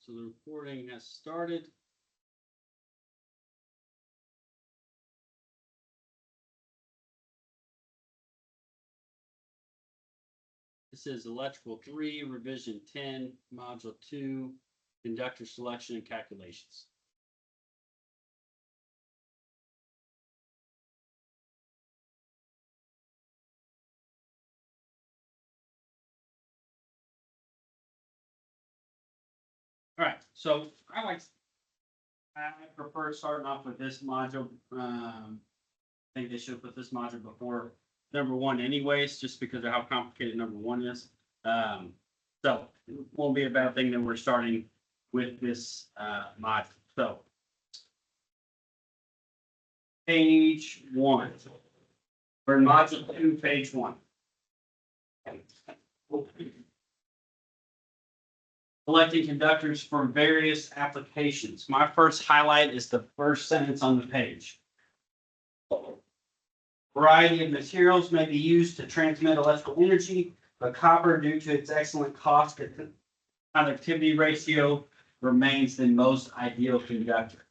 So the recording has started. This is Electrical 3, Revision 10, Module 2, Conductor Selection and Calculations. All right, so I prefer starting off with this module. I think they should put this module before number 1 anyways, just because of how complicated number 1 is. So it won't be a bad thing that we're starting with this module. So page 1, or module 2, page 1. Selecting conductors for various applications. My first highlight is the first sentence on the page. Variety of materials may be used to transmit electrical energy, but copper, due to its excellent cost and conductivity ratio, remains the most ideal conductor.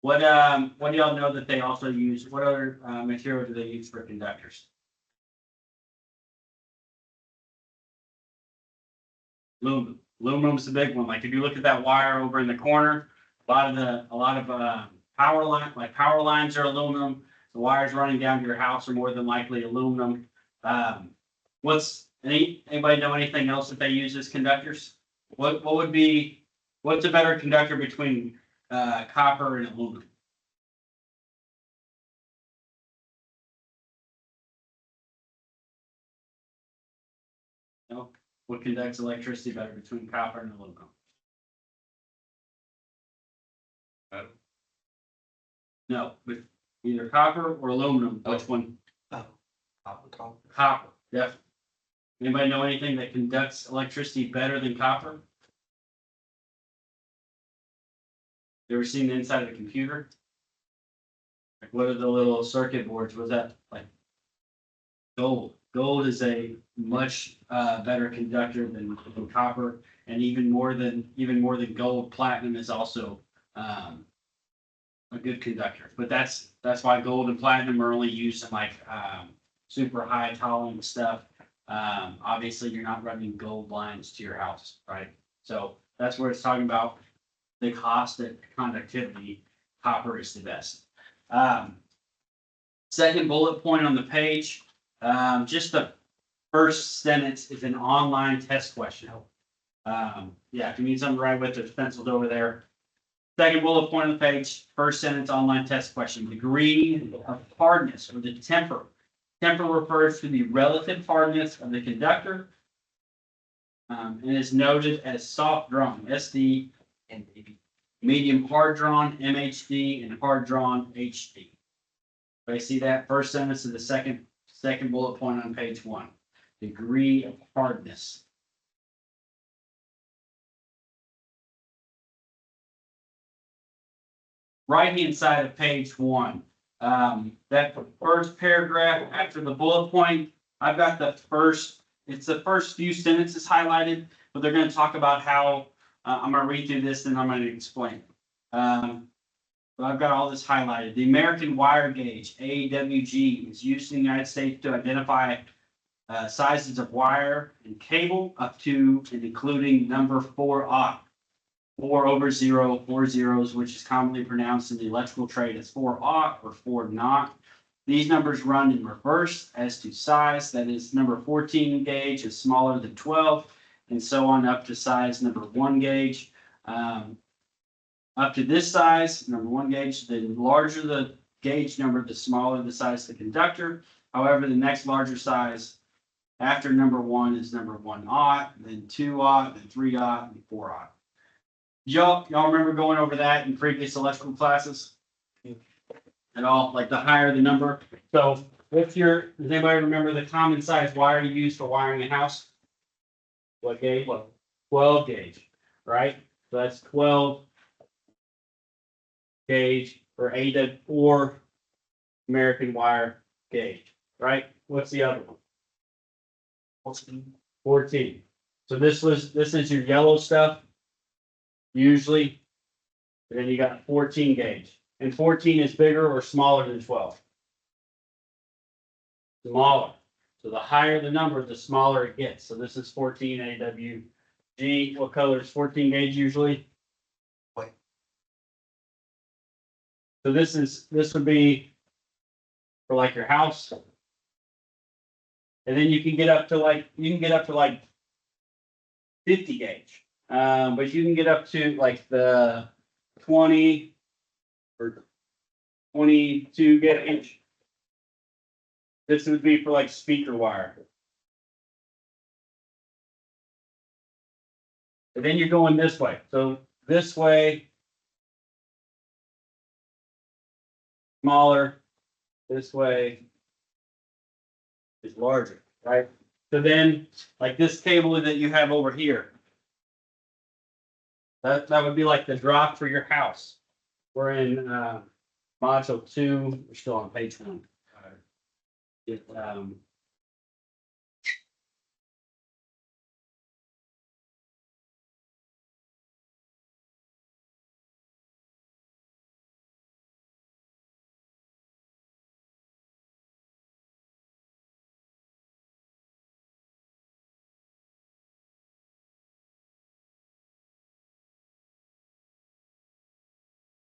What do y'all know that they also use? What other material do they use for conductors? Aluminum. Aluminum's the big one. Like if you look at that wire over in the corner, a lot of power lines are aluminum. The wires running down to your house are more than likely aluminum. Anybody know anything else that they use as conductors? What's a better conductor between copper and aluminum? No. What conducts electricity better between copper and aluminum? No, but either copper or aluminum. Which one? Copper, definitely. Anybody know anything that conducts electricity better than copper? You ever seen the inside of a computer? Like what are the little circuit boards? Was that like gold? Gold is a much better conductor than copper, and even more than gold, platinum is also a good conductor. But that's why gold and platinum are only used in like super high tolerance stuff. Obviously, you're not running gold lines to your house, right? So that's where it's talking about the cost of conductivity. Copper is the best. Second bullet point on the page. Just the first sentence is an online test question. Yeah, if you need something to write with, there's penciled over there. Second bullet point on the page, first sentence online test question. Degree of hardness or the temper. Temper refers to the relative hardness of the conductor and is noted as soft drawn, SD, and medium hard drawn, MHD, and hard drawn, HD. I see that first sentence of the second bullet point on page 1. Degree of hardness. Right hand side of page 1. That first paragraph after the bullet point, I've got it's the first few sentences highlighted, but they're going to talk about how I'm going to read through this and I'm going to explain. But I've got all this highlighted. The American wire gauge, AWG, is used in the United States to identify sizes of wire and cable up to and including number 4/0. 4/0, 4 zeros, which is commonly pronounced in the electrical trade as 4/0 or 4/0. These numbers run in reverse as to size. That is, number 14 gauge is smaller than 12, and so on up to size number 1 gauge. Up to this size, number 1 gauge, the larger the gauge number, the smaller the size of the conductor. However, the next larger size after number 1 is number 1/0, then 2/0, then 3/0, and 4/0. Y'all remember going over that in previous electrical classes? At all? Like the higher the number. So does anybody remember the common size wire you use for wiring a house? What gauge? 12 gauge, right? So that's 12 gauge or or American wire gauge, right? What's the other one? 14. So this is your yellow stuff. usually. And then you got 14 gauge. And 14 is bigger or smaller than 12. Smaller. So the higher the number, the smaller it gets. So this is 14 AWG. What color is 14 gauge usually? White. So this would be for like your house. And then you can get up to like 50 gauge. But you can get up to like the 20 or 22 gauge. This would be for like speaker wire. And then you're going this way. So this way, smaller. This way is larger, right? So then, like this cable that you have over here, that would be like the drop for your house. We're in module 2. We're still on page 1. It,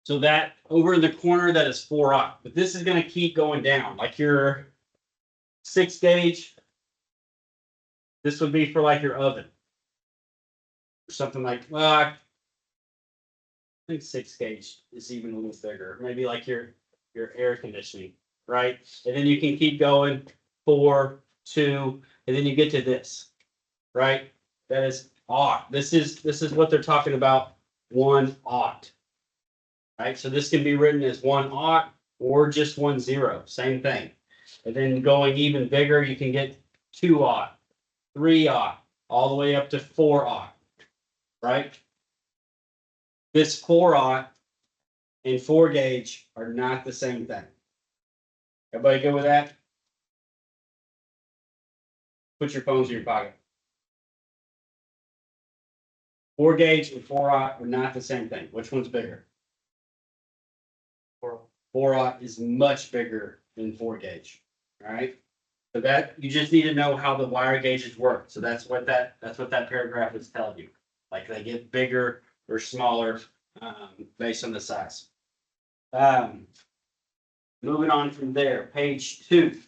So that over in the corner, that is 4/0, but this is going to keep going down. Like your 6 gauge, this would be for like your oven or something like. Well, I think 6 gauge is even a little bigger. Maybe like your air conditioning, right? And then you can keep going 4, 2, and then you get to this, right? That is aught. This is what they're talking about. 1/0. Right, so this can be written as 1/0 or just 10, same thing. And then going even bigger, you can get 2/0, 3/0, all the way up to 4/0, right? This 4/0 and 4 gauge are not the same thing. Everybody good with that? Put your phones in your pocket. 4 gauge and 4/0 are not the same thing. Which one's bigger? 4/0 is much bigger than 4 gauge. All right. So that you just need to know how the wire gauges work. So that's what that paragraph is telling you. Like they get bigger or smaller based on the size. Moving on from there, page 2.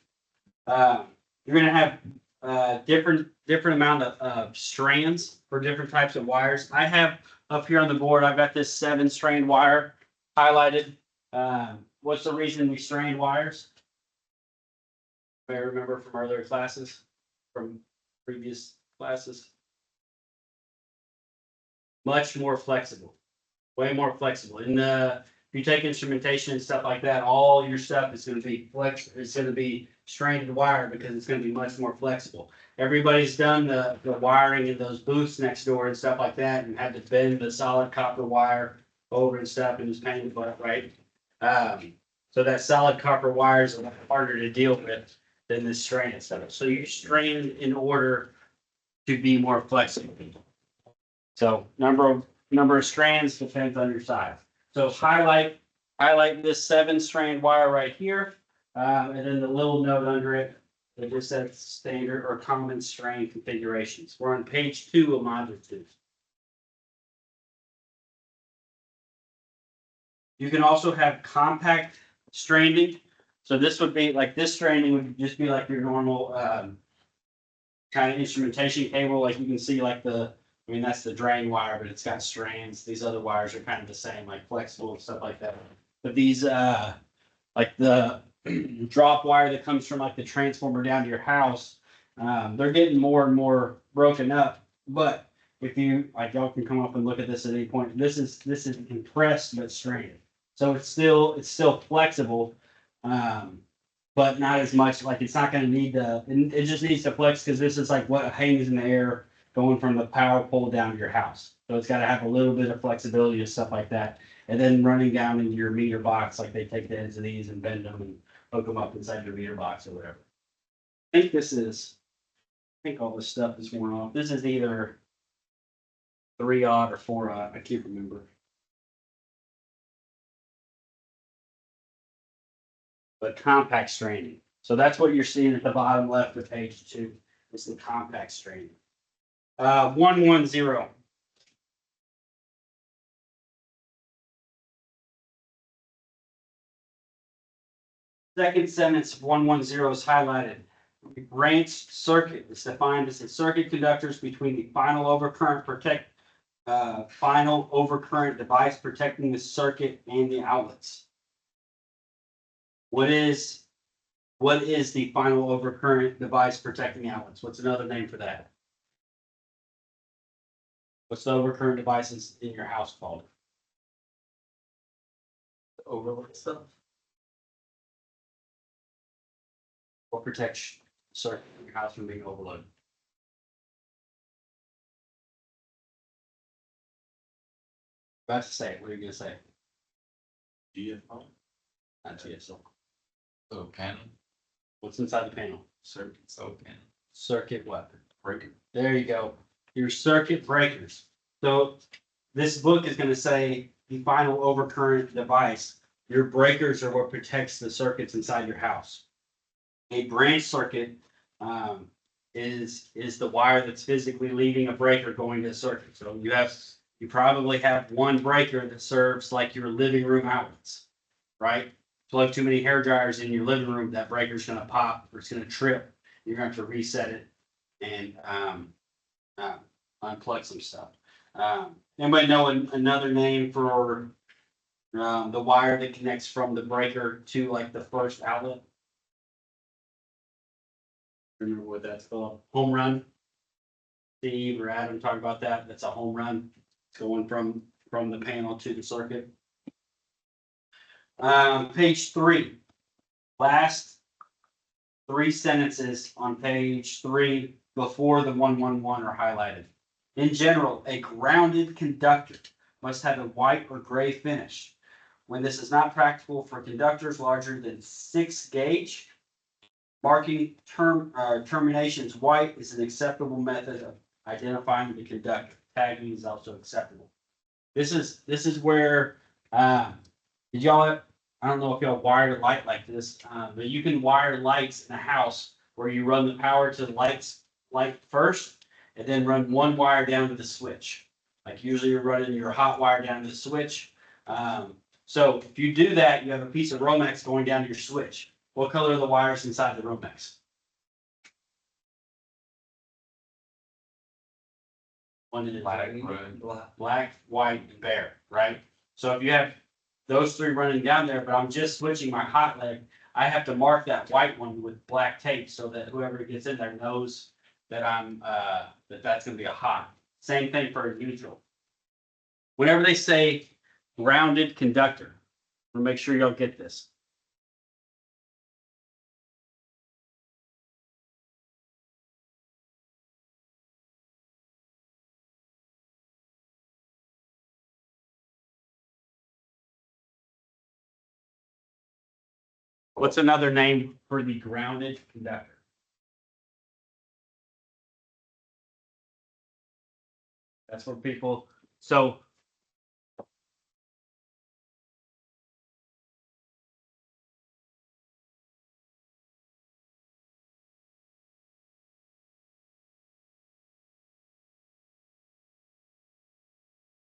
You're going to have different amount of strands for different types of wires. I have up here on the board, I've got this 7-strand wire highlighted. What's the reason we strain wires? I remember from earlier classes, from previous classes. Much more flexible, way more flexible. And if you take instrumentation and stuff like that, all your stuff is going to be it's going to be strained wire because it's going to be much more flexible. Everybody's done the wiring in those booths next door and stuff like that, and had to bend the solid copper wire over and stuff, and it's pain in the butt, right? So that solid copper wire is a lot harder to deal with than this strand stuff. So you strain in order to be more flexible. So number of strands depends on your size. So highlight this 7-strand wire right here, and then the little note under it that just says standard or common strain configurations. We're on page 2 of module 2. You can also have compact stranding. So this would be like this stranding would just be like your normal kind of instrumentation cable. Like you can see like that's the drain wire, but it's got strands. These other wires are kind of the same, like flexible and stuff like that. But these like the drop wire that comes from like the transformer down to your house, they're getting more and more broken up. But if you like, y'all can come up and look at this at any point. This is compressed but strained. So it's still flexible, but not as much. Like it's not going to need to. It just needs to flex because this is like what hangs in the air going from the power pole down to your house. So it's got to have a little bit of flexibility and stuff like that. And then running down into your meter box, like they take the ends of these and bend them and hook them up inside your meter box or whatever. I think all this stuff is worn off. This is either 3-aught or 4-aught, I can't remember. But compact straining. So that's what you're seeing at the bottom left of page 2. Is the compact straining. 110. Second sentence of 110 is highlighted. The branch circuit is defined as the circuit conductors between the final overcurrent device protecting the circuit and the outlets. What is the final overcurrent device protecting the outlets? What's another name for that? What's the overcurrent devices in your house called? Overload stuff. What protects the circuit in your house from being overloaded? About to say it. What are you gonna say? GFO. Not GSO. So panel. What's inside the panel? Circuit. So panel. Circuit what? Breaker. There you go. Your circuit breakers. So this book is going to say the final overcurrent device. Your breakers are what protects the circuits inside your house. A branch circuit is the wire that's physically leaving a breaker going to a circuit. So you probably have one breaker that serves like your living room outlets, right? Plug too many hair dryers in your living room, that breaker's going to pop or it's going to trip. You're going to have to reset it and unplug some stuff. Anybody know another name for the wire that connects from the breaker to like the first outlet? Remember what that's called? Home run. Steve or Adam talked about that. That's a home run. It's going from the panel to the circuit. Page 3. Last 3 sentences on page 3 before the 111 are highlighted. In general, a grounded conductor must have a white or gray finish. When this is not practical for conductors larger than 6 gauge, marking terminations white is an acceptable method of identifying the conductor. Tagging is also acceptable. This is where did y'all? I don't know if y'all wired a light like this, but you can wire lights in a house where you run the power to the light first, and then run one wire down to the switch. Like usually you're running your hot wire down to the switch. So if you do that, you have a piece of Romex going down to your switch. What color are the wires inside the Romex? One is black, white, and bare, right? So if you have those 3 running down there, but I'm just switching my hot leg, I have to mark that white one with black tape so that whoever gets in there knows that that's going to be a hot. Same thing for a neutral. Whenever they say grounded conductor, we'll make sure y'all get this. What's another name for the grounded conductor? That's where people, so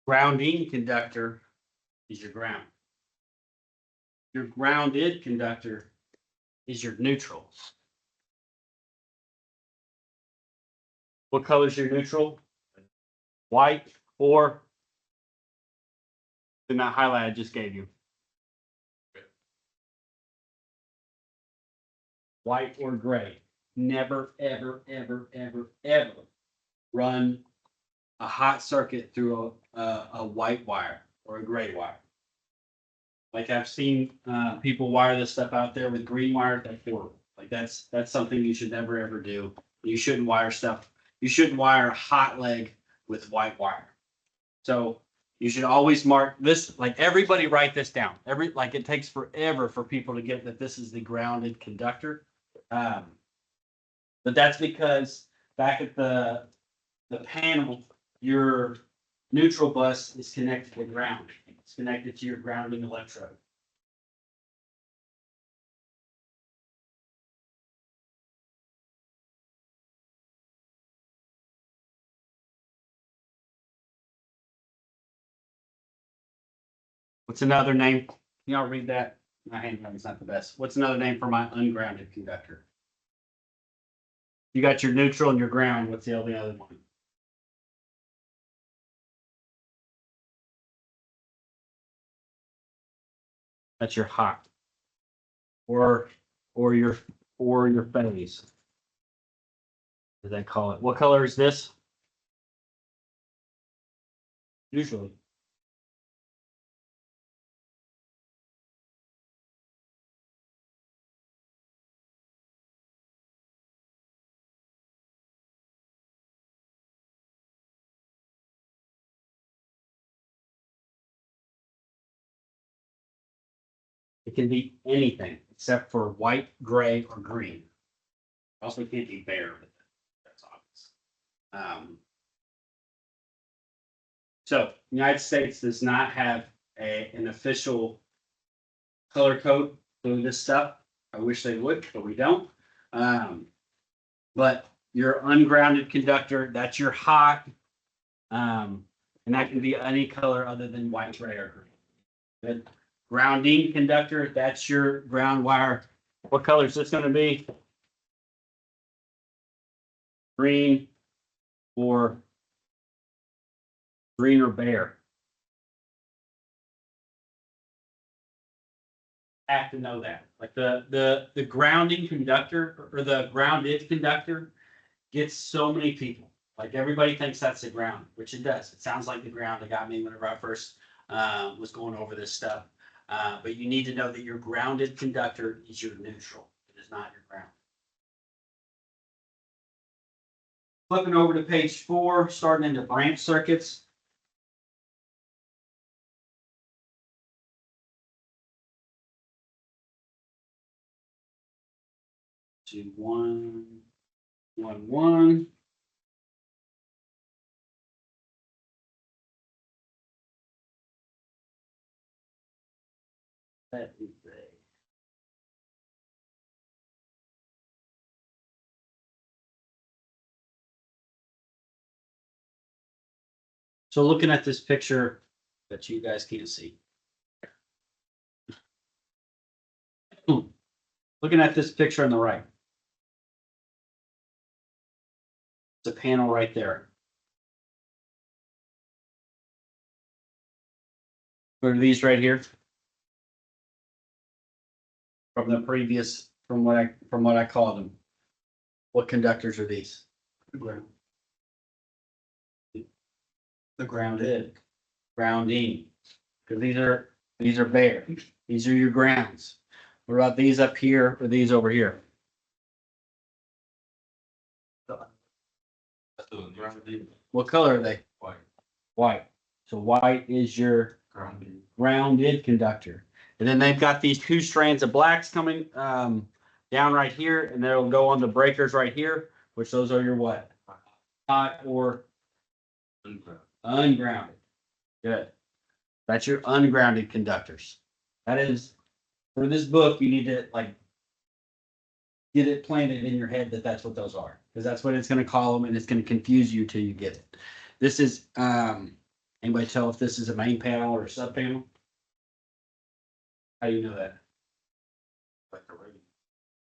grounding conductor is your ground. Your grounded conductor is your neutral. What color is your neutral? White or the highlight I just gave you? White or gray. Never, ever, ever, ever, ever run a hot circuit through a white wire or a gray wire. Like I've seen people wire this stuff out there with green wire. That's horrible. Like that's something you should never ever do. You shouldn't wire stuff. You shouldn't wire a hot leg with white wire. So you should always mark this. Like everybody write this down. Like it takes forever for people to get that this is the grounded conductor. But that's because back at the panel, your neutral bus is connected to ground. It's connected to your grounding electrode. What's another name? Y'all read that? My handwriting's not the best. What's another name for my ungrounded conductor? You got your neutral and your ground. What's the only other one? That's your hot. Or or your or your phase. As they call it. What color is this? Usually. It can be anything except for white, gray, or green. Also can't be bare, but that's obvious. So United States does not have an official color code for this stuff. I wish they would, but we don't. But your ungrounded conductor, that's your hot. And that can be any color other than white, gray, or green. Good. Grounding conductor, that's your ground wire. What color is this going to be? Green or bare. Have to know that. Like the grounding conductor or the grounded conductor gets so many people. Like everybody thinks that's the ground, which it does. It sounds like the ground that got me whenever I first was going over this stuff. But you need to know that your grounded conductor is your neutral. It is not your ground. Flipping over to page 4, starting into branch circuits. To 1, 1, 1. That is a So looking at this picture that you guys can't see. Looking at this picture on the right. It's a panel right there. What are these right here? From the previous, from what I called them. What conductors are these? The grounded. Grounding. Because these are bare. These are your grounds. What about these up here or these over here? What color are they? White. White. So white is your grounded conductor. And then they've got these 2 strands of blacks coming down right here, and they'll go on the breakers right here, which those are your what? Hot or ungrounded. Good. That's your ungrounded conductors. That is, for this book, you need to like get it planted in your head that that's what those are, because that's what it's going to call them, and it's going to confuse you till you get it. This is anybody tell if this is a main panel or a sub panel? How do you know that?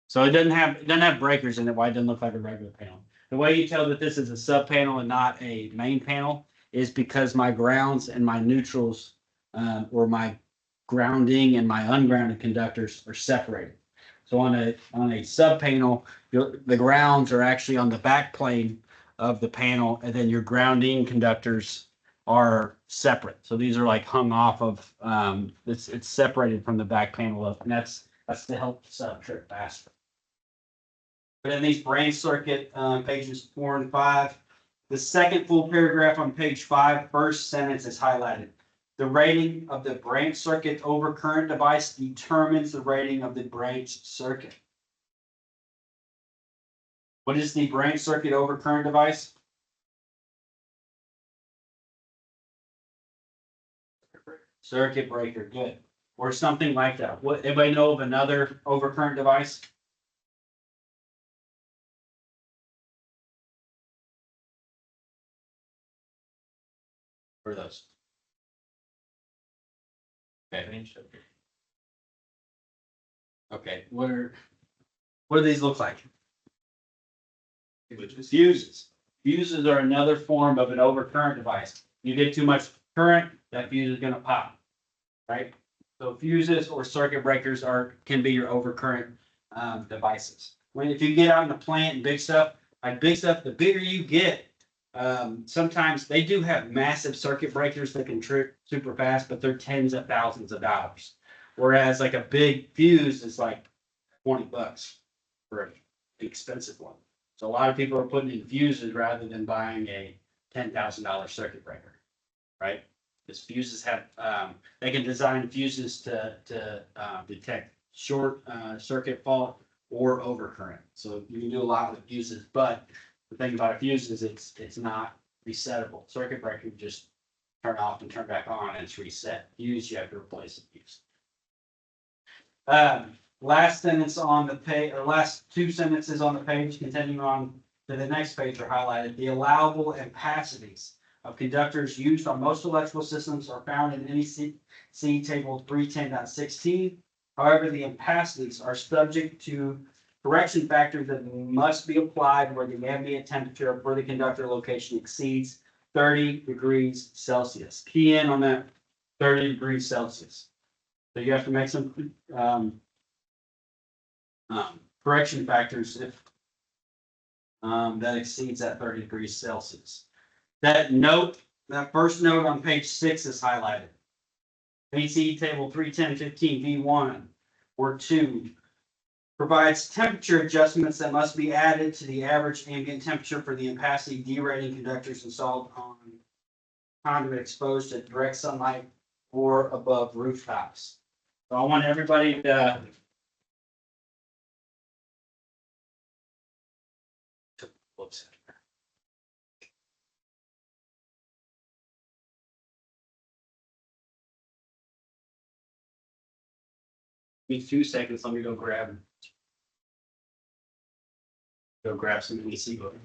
So it doesn't have breakers in it. Why it doesn't look like a regular panel? The way you tell that this is a sub panel and not a main panel is because my grounds and my neutrals, or my grounding and my ungrounded conductors are separated. So on a sub panel, the grounds are actually on the back plane of the panel, and then your grounding conductors are separate. So these are like hung off of. It's separated from the back panel up, and that's to help the sub trip faster. But in these branch circuit pages 4 and 5, the second full paragraph on page 5, first sentence is highlighted. The rating of the branch circuit overcurrent device determines the rating of the branch circuit. What is the branch circuit overcurrent device? Circuit breaker, good. Or something like that. What, anybody know of another overcurrent device? What are those? Okay. Okay, what do these look like? Fuses. Fuses are another form of an overcurrent device. You get too much current, that fuse is gonna pop, right? So fuses or circuit breakers can be your overcurrent devices. If you get out in the plant and big stuff, the bigger you get, sometimes they do have massive circuit breakers that can trip super fast, but they're tens of thousands of dollars. Whereas like a big fuse is like $20 for an expensive one. So a lot of people are putting in fuses rather than buying a $10,000 circuit breaker, right? Because fuses have, they can design fuses to detect short circuit fault or overcurrent. So you can do a lot with fuses, but the thing about a fuse is it's not resettable. Circuit breaker, you just turn off and turn back on and it's reset. Fuse, you have to replace the fuse. Last sentence on the page, or last two sentences on the page, continuing on to the next page are highlighted. The allowable ampacities of conductors used on most electrical systems are found in NEC table 310.16. However, the ampacities are subject to correction factors that must be applied where the ambient temperature for the conductor location exceeds 30 degrees Celsius. Key in on that 30 degrees Celsius. So you have to make some correction factors if that exceeds that 30 degrees Celsius. That first note on page 6 is highlighted. NEC table 310.15 V1 or 2 provides temperature adjustments that must be added to the average ambient temperature for the ampacity derating conductors installed on conduit exposed to direct sunlight or above rooftops. So I want everybody to whoops. Give me 2 seconds. Let me go grab some NEC book.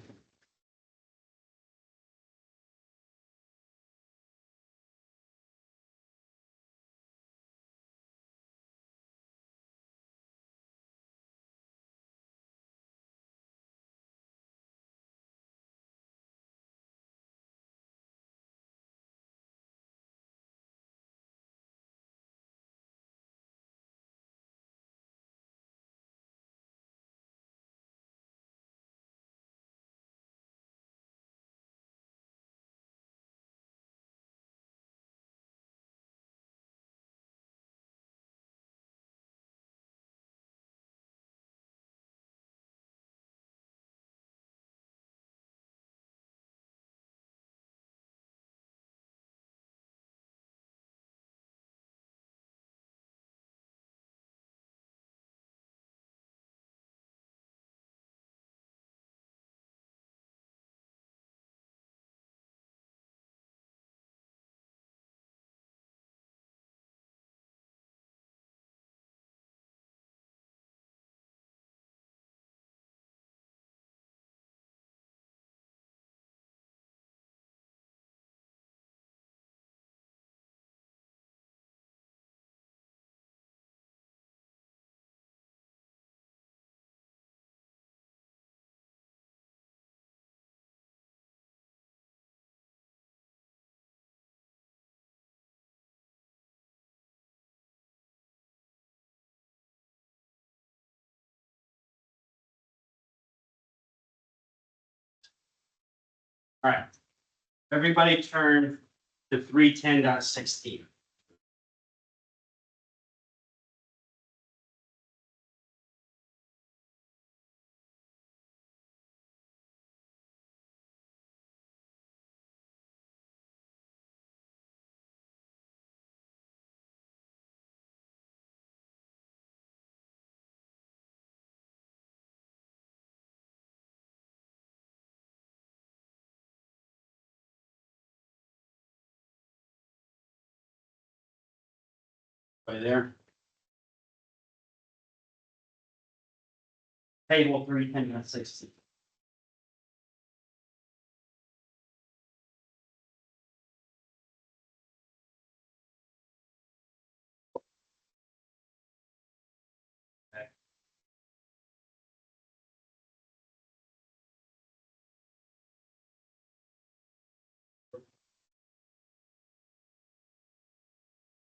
All right. Everybody turn to 310.16. Right there. Table 310.60.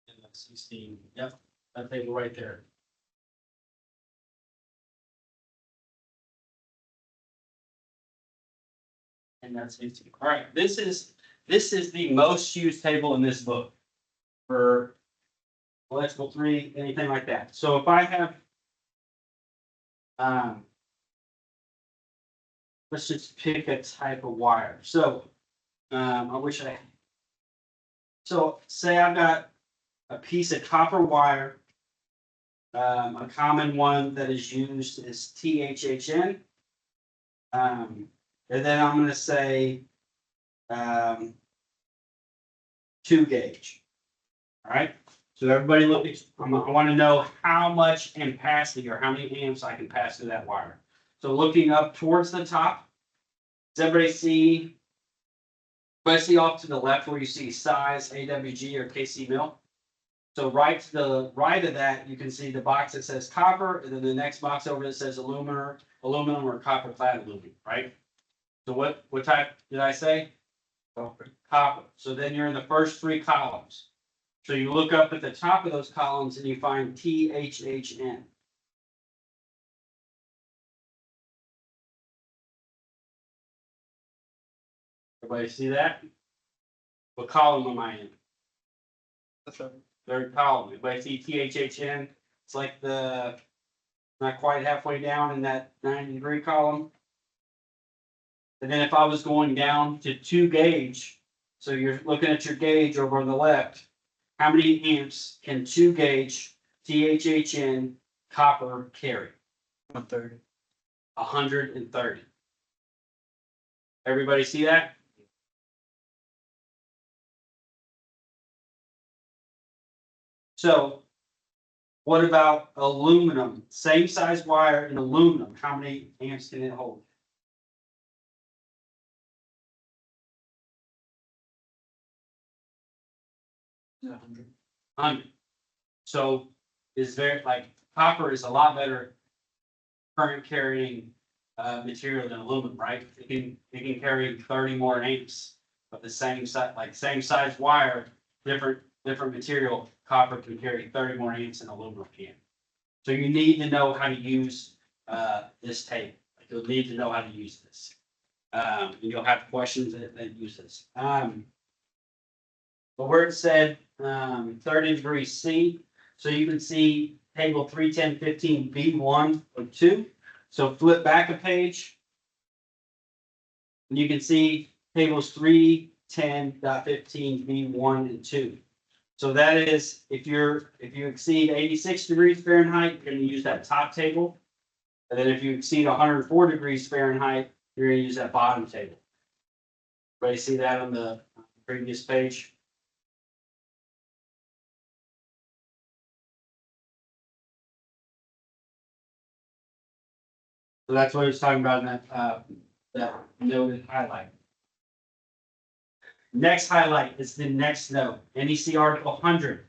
And that's 16. Yep, that table right there. And that's 16. All right, this is the most used table in this book for electrical 3, anything like that. So if I have, let's just pick a type of wire. So I wish I. So say I've got a piece of copper wire. A common one that is used is THHN. And then I'm going to say 2 gauge. All right. So everybody look, I want to know how much ampacity or how many amps I can pass through that wire. So looking up towards the top, does everybody see off to the left where you see size, AWG or KC mil? So right to the right of that, you can see the box that says copper, and then the next box over that says aluminum or copper clad aluminum, right? So what type did I say? Copper. So then you're in the first 3 columns. So you look up at the top of those columns and you find THHN. Everybody see that? What column am I in? Third column. Everybody see THHN? It's like not quite halfway down in that 90-degree column. And then if I was going down to 2 gauge, so you're looking at your gauge over on the left, how many amps can 2 gauge THHN copper carry? 130. 130. Everybody see that? So what about aluminum? Same size wire in aluminum. How many amps can it hold? 100. So is very like copper is a lot better current carrying material than aluminum, right? It can carry 30 more amps of the same size, like same size wire, different material. Copper can carry 30 more amps than aluminum can. So you need to know how to use this table. Like you'll need to know how to use this. And you'll have questions that use this. But where it said 30 degrees C, so you can see table 310.15 B1 or 2. So flip back a page, and you can see tables 310.15 B1 and 2. So that is if you exceed 86 degrees Fahrenheit, you're going to use that top table. And then if you exceed 104 degrees Fahrenheit, you're going to use that bottom table. Everybody see that on the previous page? So that's what he's talking about in that noted highlight. Next highlight is the next note. NEC Article 100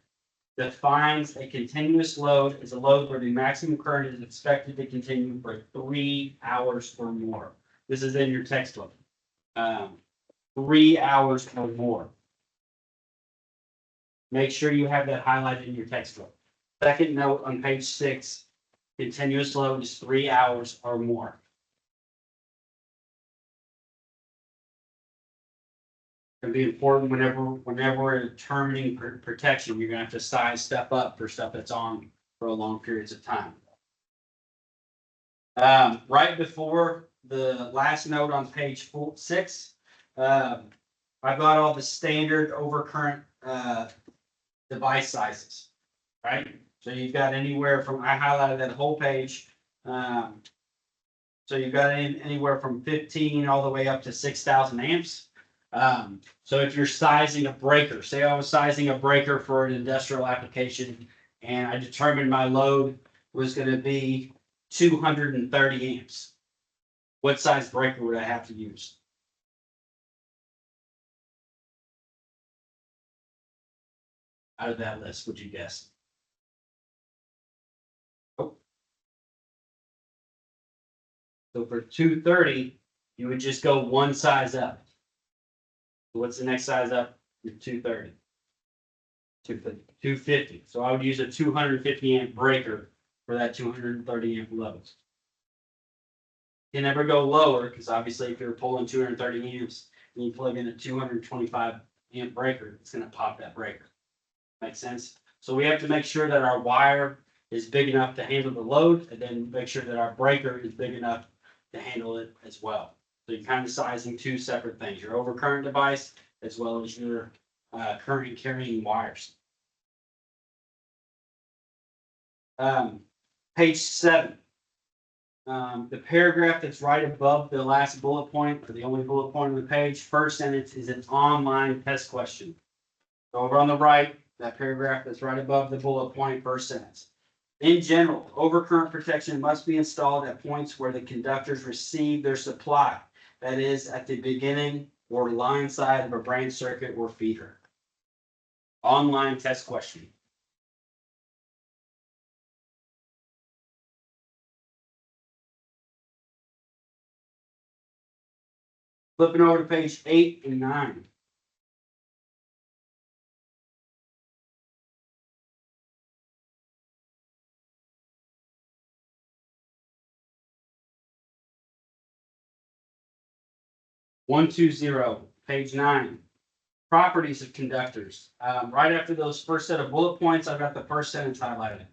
defines a continuous load as a load where the maximum current is expected to continue for 3 hours or more. This is in your textbook. 3 hours or more. Make sure you have that highlighted in your textbook. Second note on page 6. Continuous load is 3 hours or more. It can be important whenever we're determining protection. You're gonna have to size stuff up for stuff that's on for long periods of time. Right before the last note on page 6, I've got all the standard overcurrent device sizes, right? So you've got anywhere from, I highlighted that whole page. So you've got anywhere from 15 all the way up to 6,000 amps. So if you're sizing a breaker, say I was sizing a breaker for an industrial application and I determined my load was gonna be 230 amps. What size breaker would I have to use? Out of that list, would you guess? Oh. So for 230, you would just go one size up. What's the next size up? Your 230. 250. 250. So I would use a 250 amp breaker for that 230 amp load. You never go lower, because obviously if you're pulling 230 amps and you plug in a 225 amp breaker, it's gonna pop that breaker. Make sense? So we have to make sure that our wire is big enough to handle the load, and then make sure that our breaker is big enough to handle it as well. So you're kind of sizing two separate things, your overcurrent device as well as your current carrying wires. Page 7. The paragraph that's right above the last bullet point, or the only bullet point on the page, first sentence is an online test question. So over on the right, that paragraph that's right above the bullet point, first sentence. In general, overcurrent protection must be installed at points where the conductors receive their supply. That is, at the beginning or line side of a branch circuit or feeder. Online test question. Flipping over to page 8 and 9. One, 2, 0, page 9. Properties of conductors. Right after those first set of bullet points, I've got the first sentence highlighted.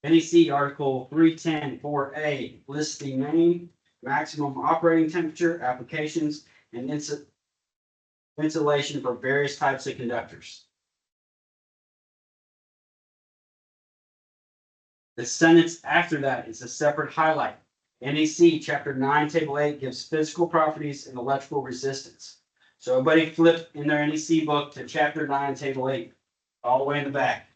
NEC Article 310 4A lists the name, maximum operating temperature, applications, and insulation for various types of conductors. The sentence after that is a separate highlight. NEC Chapter 9, Table 8 gives physical properties and electrical resistance. So everybody flip in their NEC book to Chapter 9, Table 8, all the way in the back.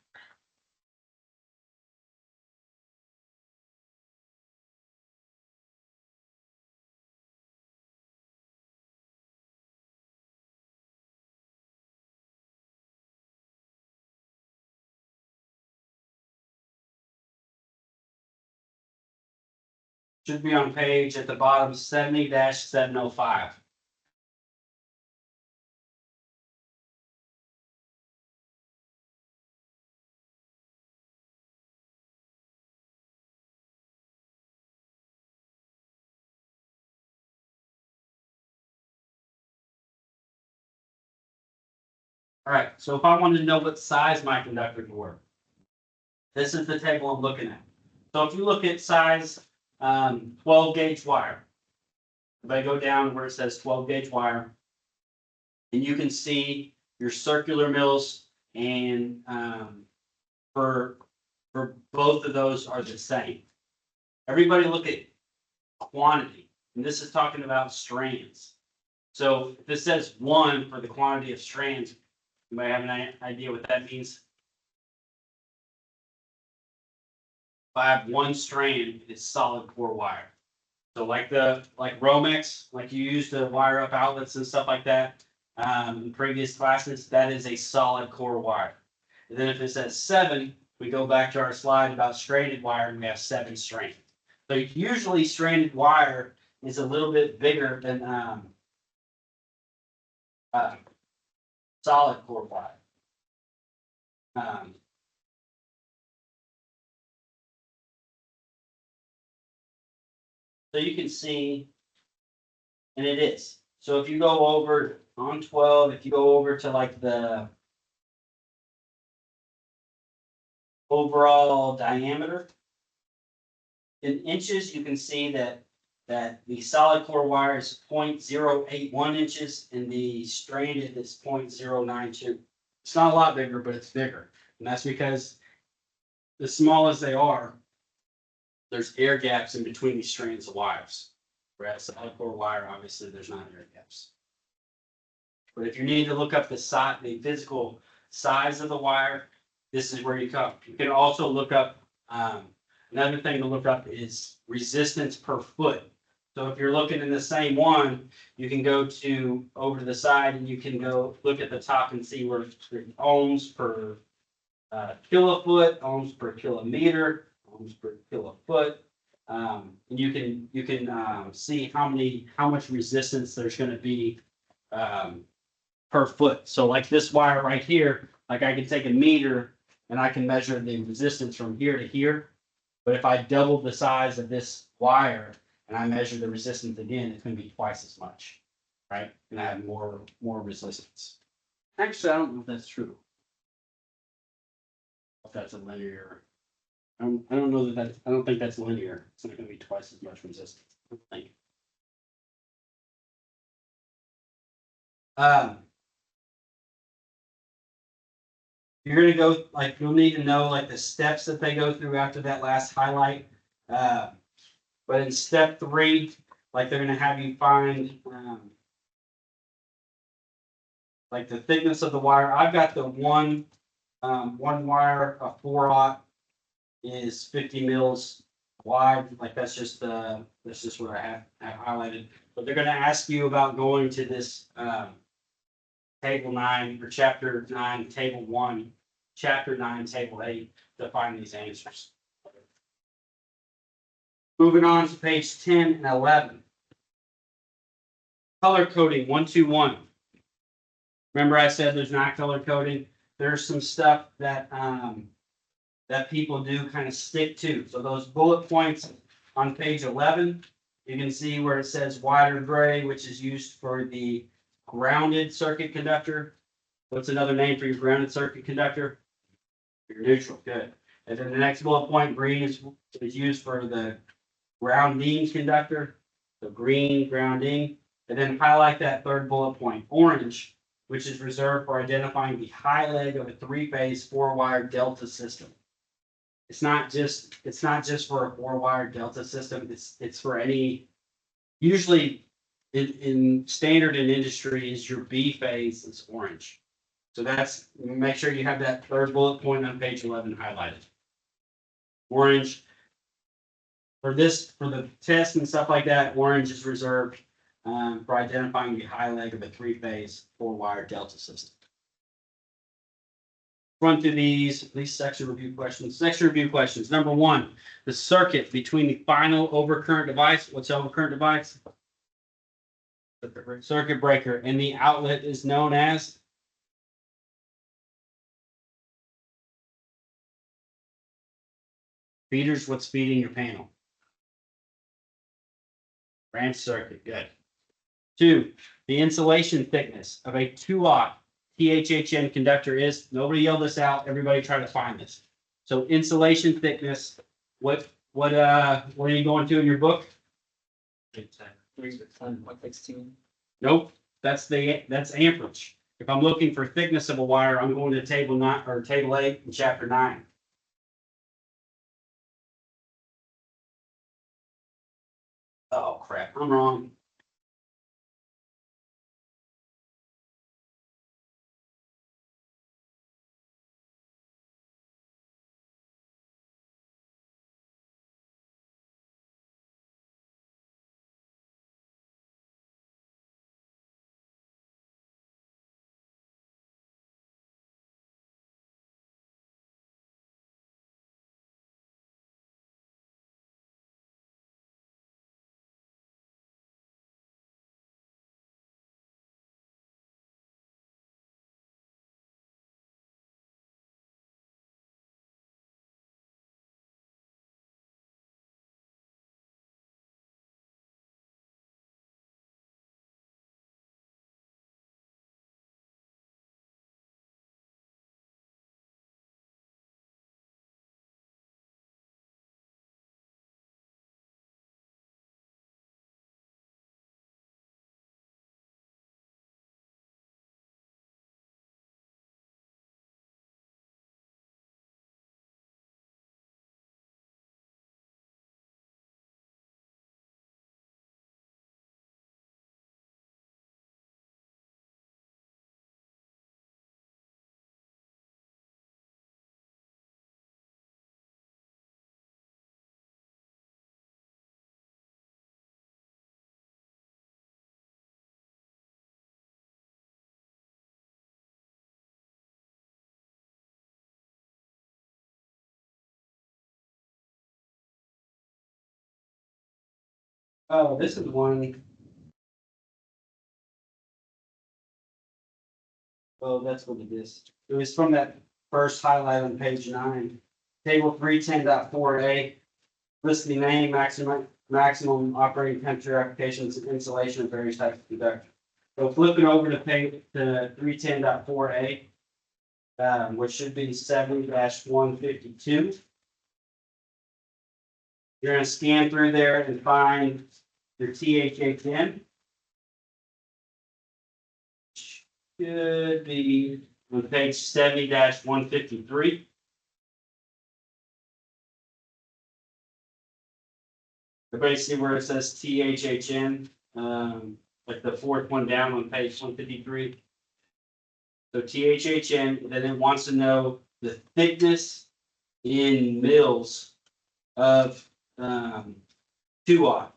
Should be on page at the bottom 70-705. All right, so if I wanted to know what size my conductors were, this is the table I'm looking at. So if you look at size 12 gauge wire, if I go down where it says 12 gauge wire, and you can see your circular mills and for both of those are the same. Everybody look at quantity, and this is talking about strands. So if this says 1 for the quantity of strands, you might have an idea what that means. If I have 1 strand, it's solid core wire. So like Romex, like you use to wire up outlets and stuff like that in previous classes, that is a solid core wire. And then if it says 7, we go back to our slide about stranded wire, and we have 7 strands. So usually stranded wire is a little bit bigger than solid core wire. So you can see, and it is. So if you go over on 12, if you go over to like the overall diameter in inches, you can see that the solid core wire is 0.081 inches and the stranded is 0.092. It's not a lot bigger, but it's bigger. And that's because the small as they are, there's air gaps in between these strands of wires. Whereas solid core wire, obviously, there's not air gaps. But if you need to look up the physical size of the wire, this is where you come. You can also look up, another thing to look up is resistance per foot. So if you're looking in the same one, you can go to over to the side and you can go look at the top and see where it's ohms per kilofoot, ohms per kilometer, ohms per kilofoot. And you can see how much resistance there's going to be per foot. So like this wire right here, like I can take a meter and I can measure the resistance from here to here. But if I double the size of this wire and I measure the resistance again, it's going to be twice as much, right? And I have more resistance. Actually, I don't know if that's true. If that's a linear, I don't know I don't think that's linear. It's not going to be twice as much resistance. I don't think. You're gonna go, like, you'll need to know like the steps that they go through after that last highlight. But in step 3, like they're gonna have you find like the thickness of the wire. I've got the one wire, a 4/aught is 50 mils wide. Like that's just what I have highlighted. But they're gonna ask you about going to this table 9 or chapter 9, table 1, chapter 9, table 8 to find these answers. Moving on to page 10 and 11. Color coding 121. Remember I said there's not color coding. There's some stuff that that people do kind of stick to. So those bullet points on page 11, you can see where it says white or gray, which is used for the grounded circuit conductor. What's another name for your grounded circuit conductor? Your neutral, good. And then the next bullet point, green, is used for the grounding conductor, the green grounding. And then highlight that third bullet point, orange, which is reserved for identifying the high leg of a 3-phase 4-wire delta system. It's not just for a 4-wire delta system. It's for any, usually in standard in industry is your B phase is orange. So that's, make sure you have that third bullet point on page 11 highlighted. Orange. For the test and stuff like that, orange is reserved for identifying the high leg of a 3-phase 4-wire delta system. Run through these section review questions. Section review questions. Number 1, the circuit between the final overcurrent device. What's the overcurrent device? Circuit breaker. And the outlet is known as? Feeders. What's feeding your panel? Branch circuit. Good. 2, the insulation thickness of a 2-aught THHN conductor is, nobody yell this out, everybody try to find this. So insulation thickness, what are you going to in your book? 116. Nope, that's amperage. If I'm looking for thickness of a wire, I'm going to table 9 or table 8 in chapter 9. Oh crap, I'm wrong. Oh, this is one. Oh, that's what it is. It was from that first highlight on page 9. Table 310.4A, list the name, maximum operating temperature applications, and insulation of various types of conductor. So flipping over to page to 310.4A, which should be 70-152. You're gonna scan through there and find your THHN. Should be on page 70-153. Everybody see where it says THHN, like the fourth one down on page 153? So THHN, then it wants to know the thickness in mils of 2-aught.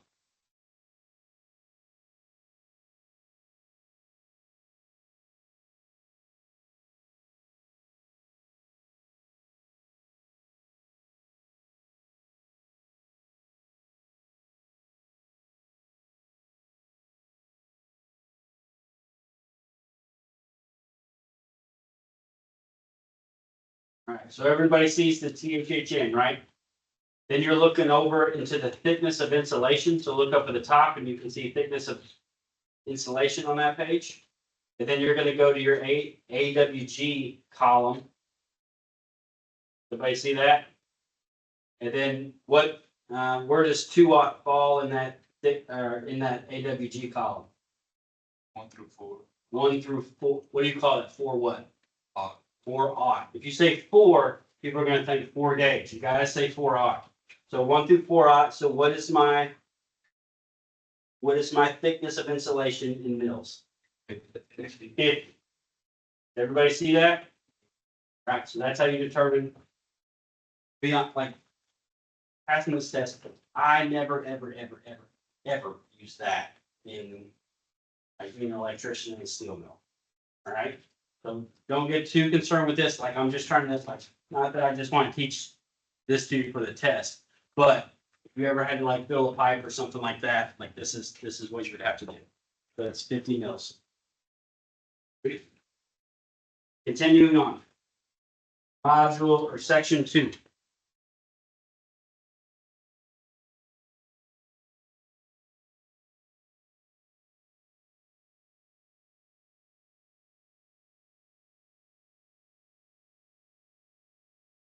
All right, so everybody sees the THHN, right? Then you're looking over into the thickness of insulation. So look up at the top and you can see thickness of insulation on that page. And then you're going to go to your AWG column. Everybody see that? And then what? Where does 2-aught fall in that in that AWG column? 1 through 4. 1 through 4. What do you call it? 4 what? Aught. 4-aught. If you say 4, people are going to think 4 days. You got to say 4-aught. So 1 through 4-aught. So what is my thickness of insulation in mils? 50. Everybody see that? Right. So that's how you determine beyond like passing this test. I never, ever, ever, ever, ever use that in like being an electrician in a steel mill. All right. So don't get too concerned with this. Like I'm just trying to like not that I just want to teach this to you for the test, but if you ever had to like fill a pipe or something like that, like this is what you would have to do. So it's 50 mils. Continuing on. Module or section 2.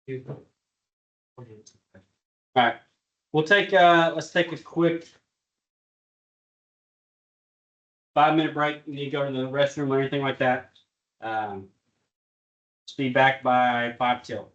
All right, we'll take let's take a quick 5-minute break. You need to go to the restroom or anything like that. Be back by 5 till.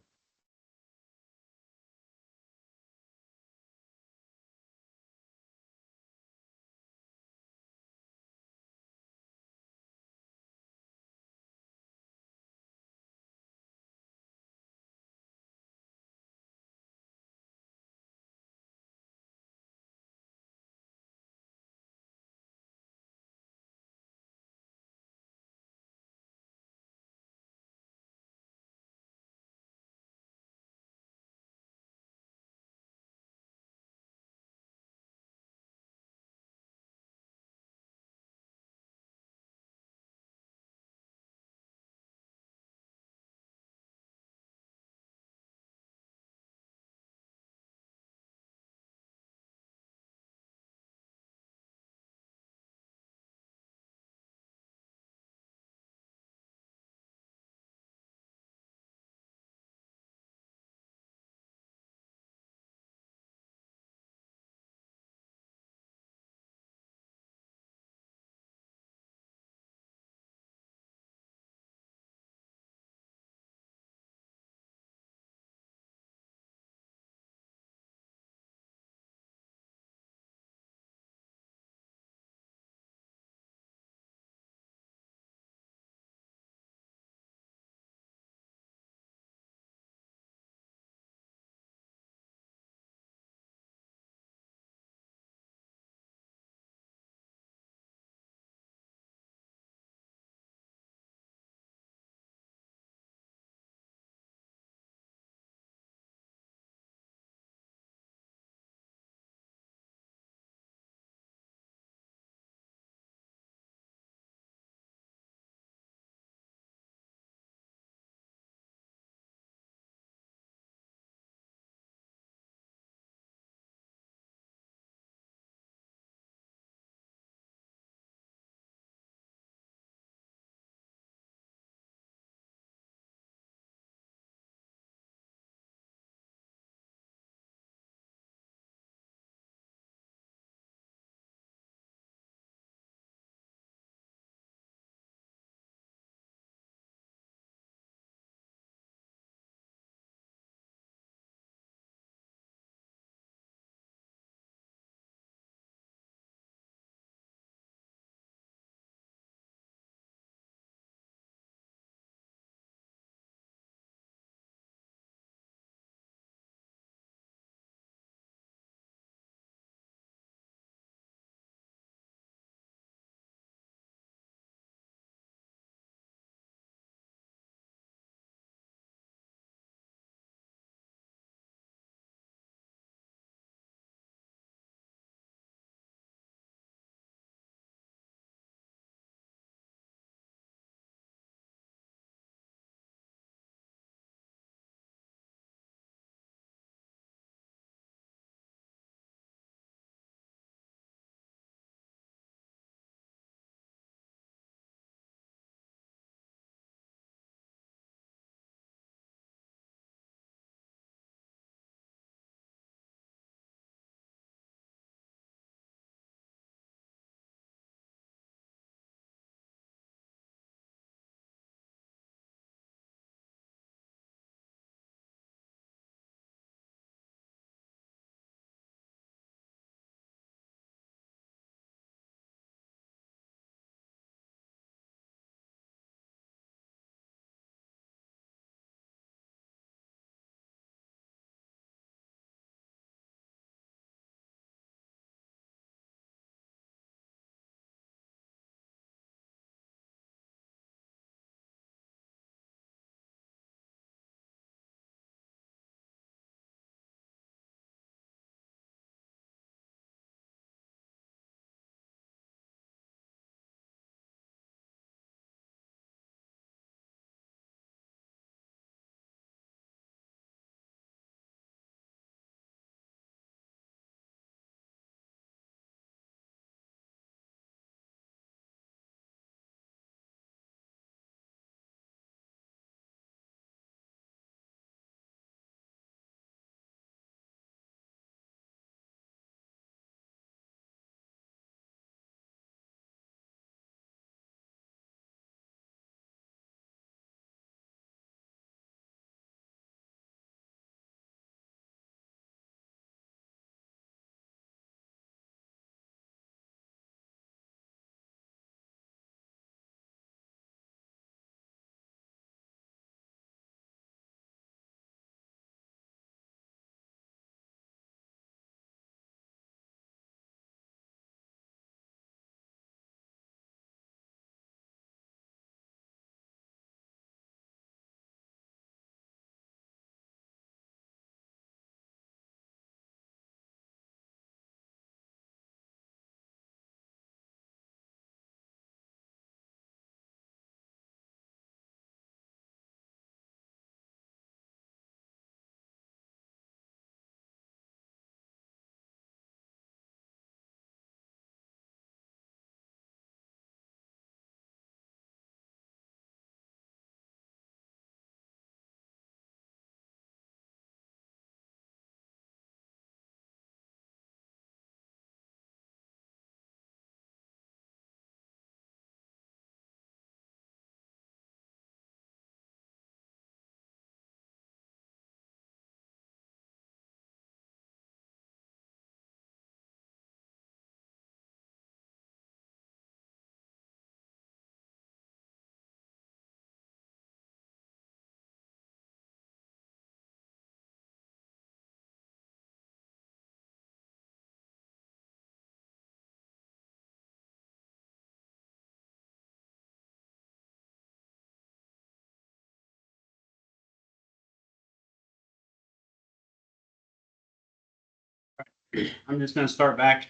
I'm just gonna start back.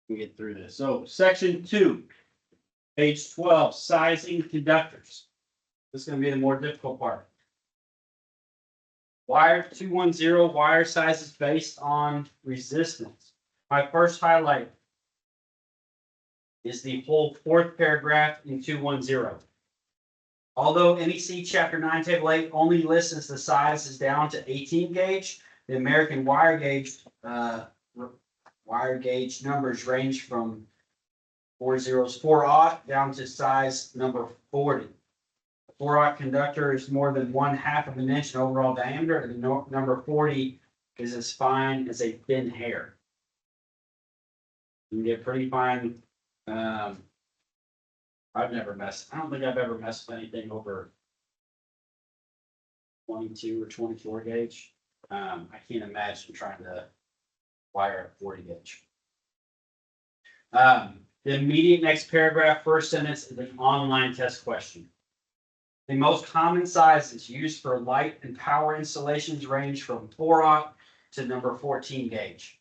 We get through this. So section 2, page 12, sizing conductors. This is gonna be the more difficult part. Wire 210 wire size is based on resistance. My first highlight is the whole fourth paragraph in 210. Although NEC Chapter 9, Table 8 only lists the sizes down to 18 gauge, the American wire gauge numbers range from 4 down to size number 40. A 4 conductor is more than 1/2 of an inch in overall diameter, and the number 40 is as fine as a thin hair. You can get pretty fine. I don't think I've ever messed with anything over 22 or 24 gauge. I can't imagine trying to wire a 40 gauge. The immediate next paragraph, first sentence, is an online test question. The most common sizes used for light and power installations range from 4 to number 14 gauge.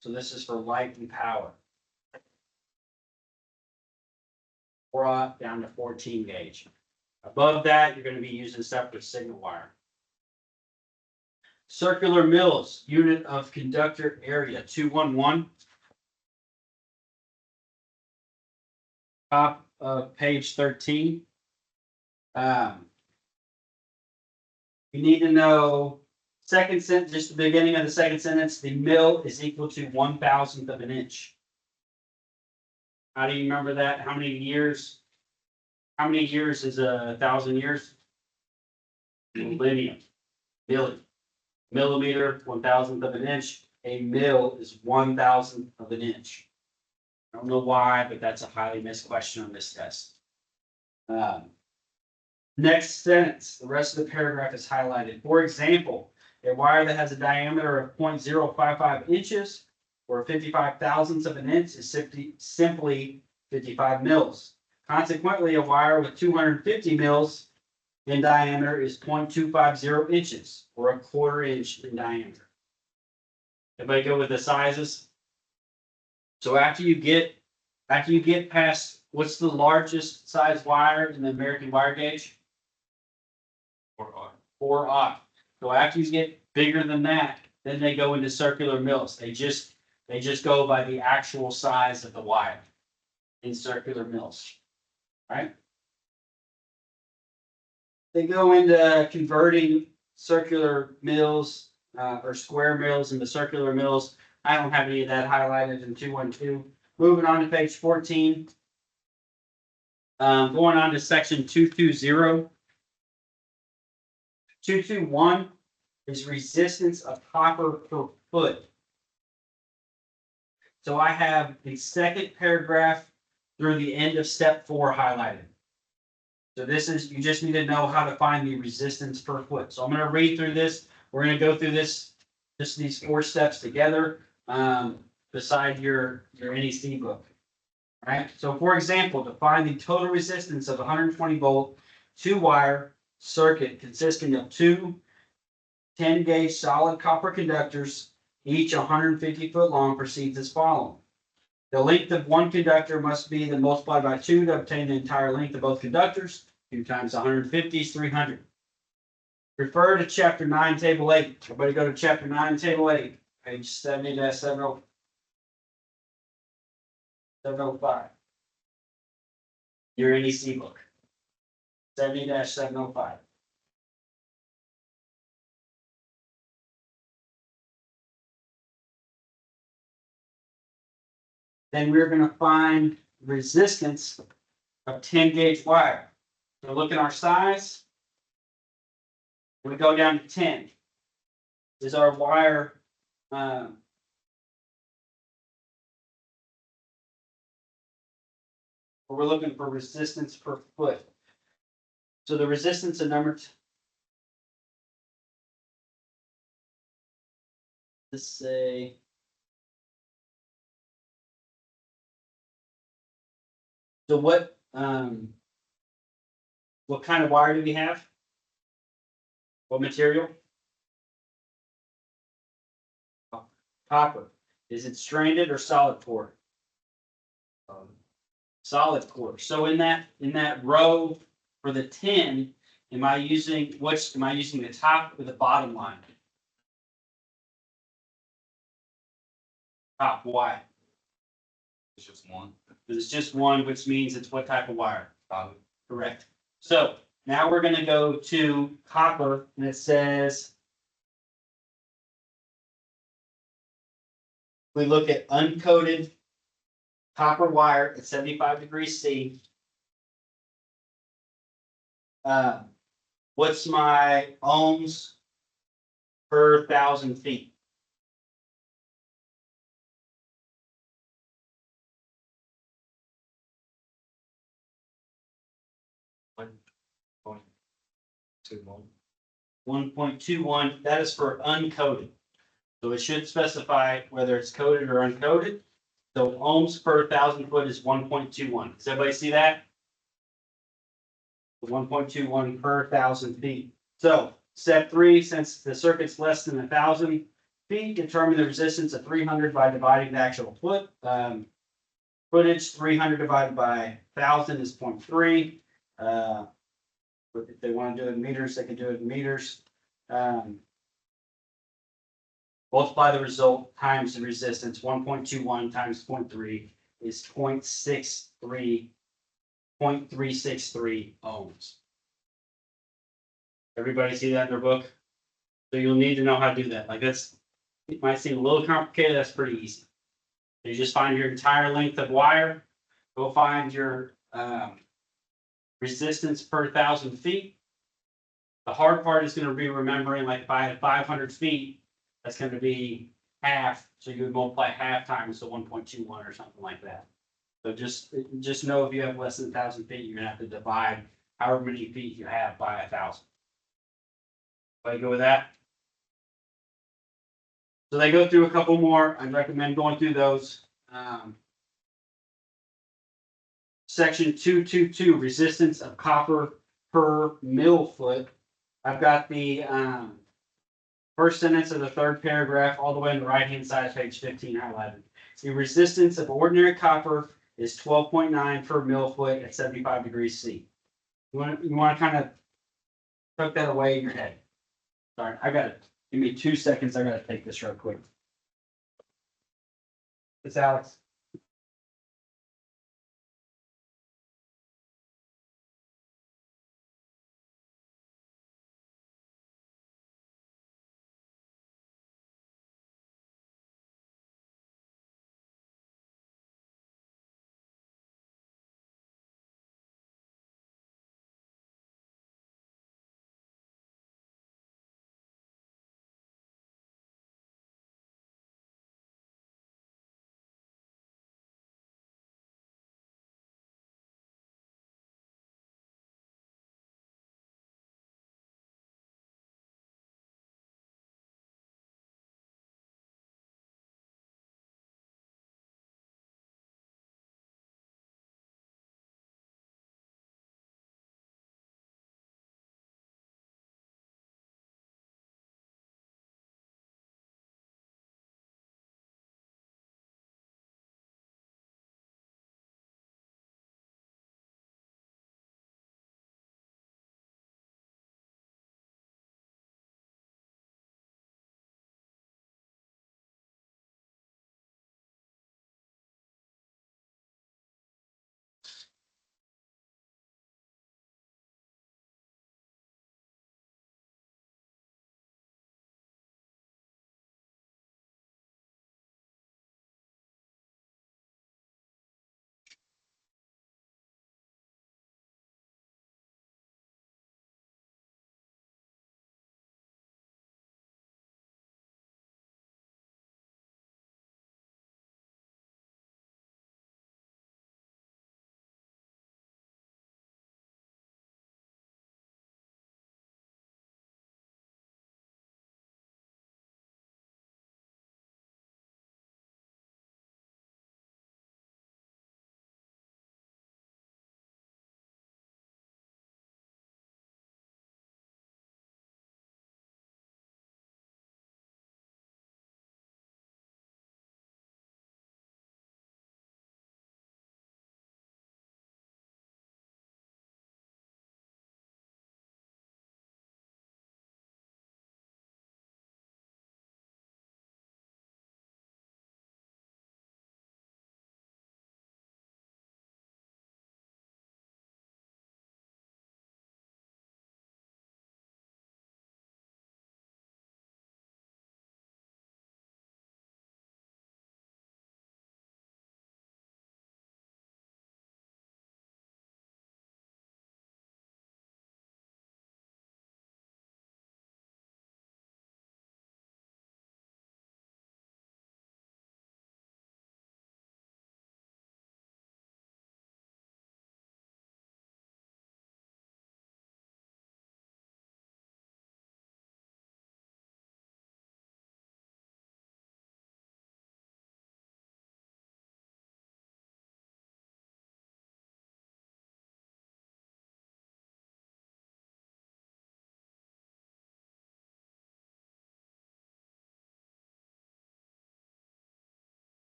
So this is for light and power. 4 down to 14 gauge. Above that, you're going to be using separate signal wire. Circular mills, unit of conductor area, 211. Top of page 13. You need to know second sentence, just the beginning of the second sentence, the mill is equal to 1/1000th of an inch. How do you remember that? How many years? How many years is 1,000 years? Millennium. Million. Millimeter, 1/1000th of an inch. A mill is 1/1000th of an inch. I don't know why, but that's a highly missed question on this test. Next sentence, the rest of the paragraph is highlighted. For example, a wire that has a diameter of 0.055 inches or 55 thousandths of an inch is simply 55 mils. Consequently, a wire with 250 mils in diameter is 0.250 inches or 1/4 inch in diameter. Everybody go with the sizes? So after you get past, what's the largest size wire in the American wire gauge? 4/0. So after you get bigger than that, then they go into circular mills. They just go by the actual size of the wire in circular mills, right? They go into converting circular mills or square mills into circular mills. I don't have any of that highlighted in 212. Moving on to page 14. Going on to section 220. 221 is resistance of copper per foot. So I have the second paragraph through the end of step 4 highlighted. So this is, you just need to know how to find the resistance per foot. So I'm going to read through this. We're going to go through this, just these 4 steps together, beside your NEC book. All right. So for example, to find the total resistance of 120 volt 2-wire circuit consisting of 2 10 gauge solid copper conductors, each 150 foot long, proceeds as follows. The length of one conductor must be then multiplied by 2 to obtain the entire length of both conductors. 2 times 150 is 300. Refer to chapter 9, table 8. Everybody go to chapter 9, table 8, page 70-705. Your NEC book. 70-705. Then we're going to find resistance of 10 gauge wire. So look at our size. We go down to 10. Is our wire we're looking for resistance per foot. So the resistance of number let's say so what kind of wire do we have? What material? copper. Is it stranded or solid core? Solid core. So in that row for the 10, am I using the top or the bottom line? Top. Why? It's just one. Because it's just one, which means it's what type of wire? Solid. Correct. So now we're gonna go to copper, and it says we look at uncoated copper wire at 75 degrees C. What's my ohms per 1,000 feet? Point two one. 1.21. That is for uncoated. So it should specify whether it's coated or uncoated. So ohms per 1,000 foot is 1.21. Does everybody see that? 1.21 per 1,000 feet. So step 3, since the circuit's less than 1,000 feet, determine the resistance of 300 by dividing the actual footage. 300 divided by 1,000 is 0.3. If they want to do it in meters, they can do it in meters. Multiply the result times the resistance. 1.21 times 0.3 is 0.363 ohms. Everybody see that in their book? So you'll need to know how to do that. Like it might seem a little complicated. That's pretty easy. You just find your entire length of wire. Go find your resistance per 1,000 feet. The hard part is going to be remembering, like if I had 500 feet, that's going to be half. So you would multiply half times the 1.21 or something like that. So just know if you have less than 1,000 feet, you're going to have to divide however many feet you have by 1,000. But go with that. So they go through a couple more. I'd recommend going through those. Section 222, resistance of copper per mil foot. I've got the first sentence of the third paragraph all the way on the right-hand side of page 15 highlighted. The resistance of ordinary copper is 12.9 per mil foot at 75 degrees C. You want to kind of tuck that away in your head. Sorry, I got it. Give me 2 seconds. I got to take this real quick. It's Alex.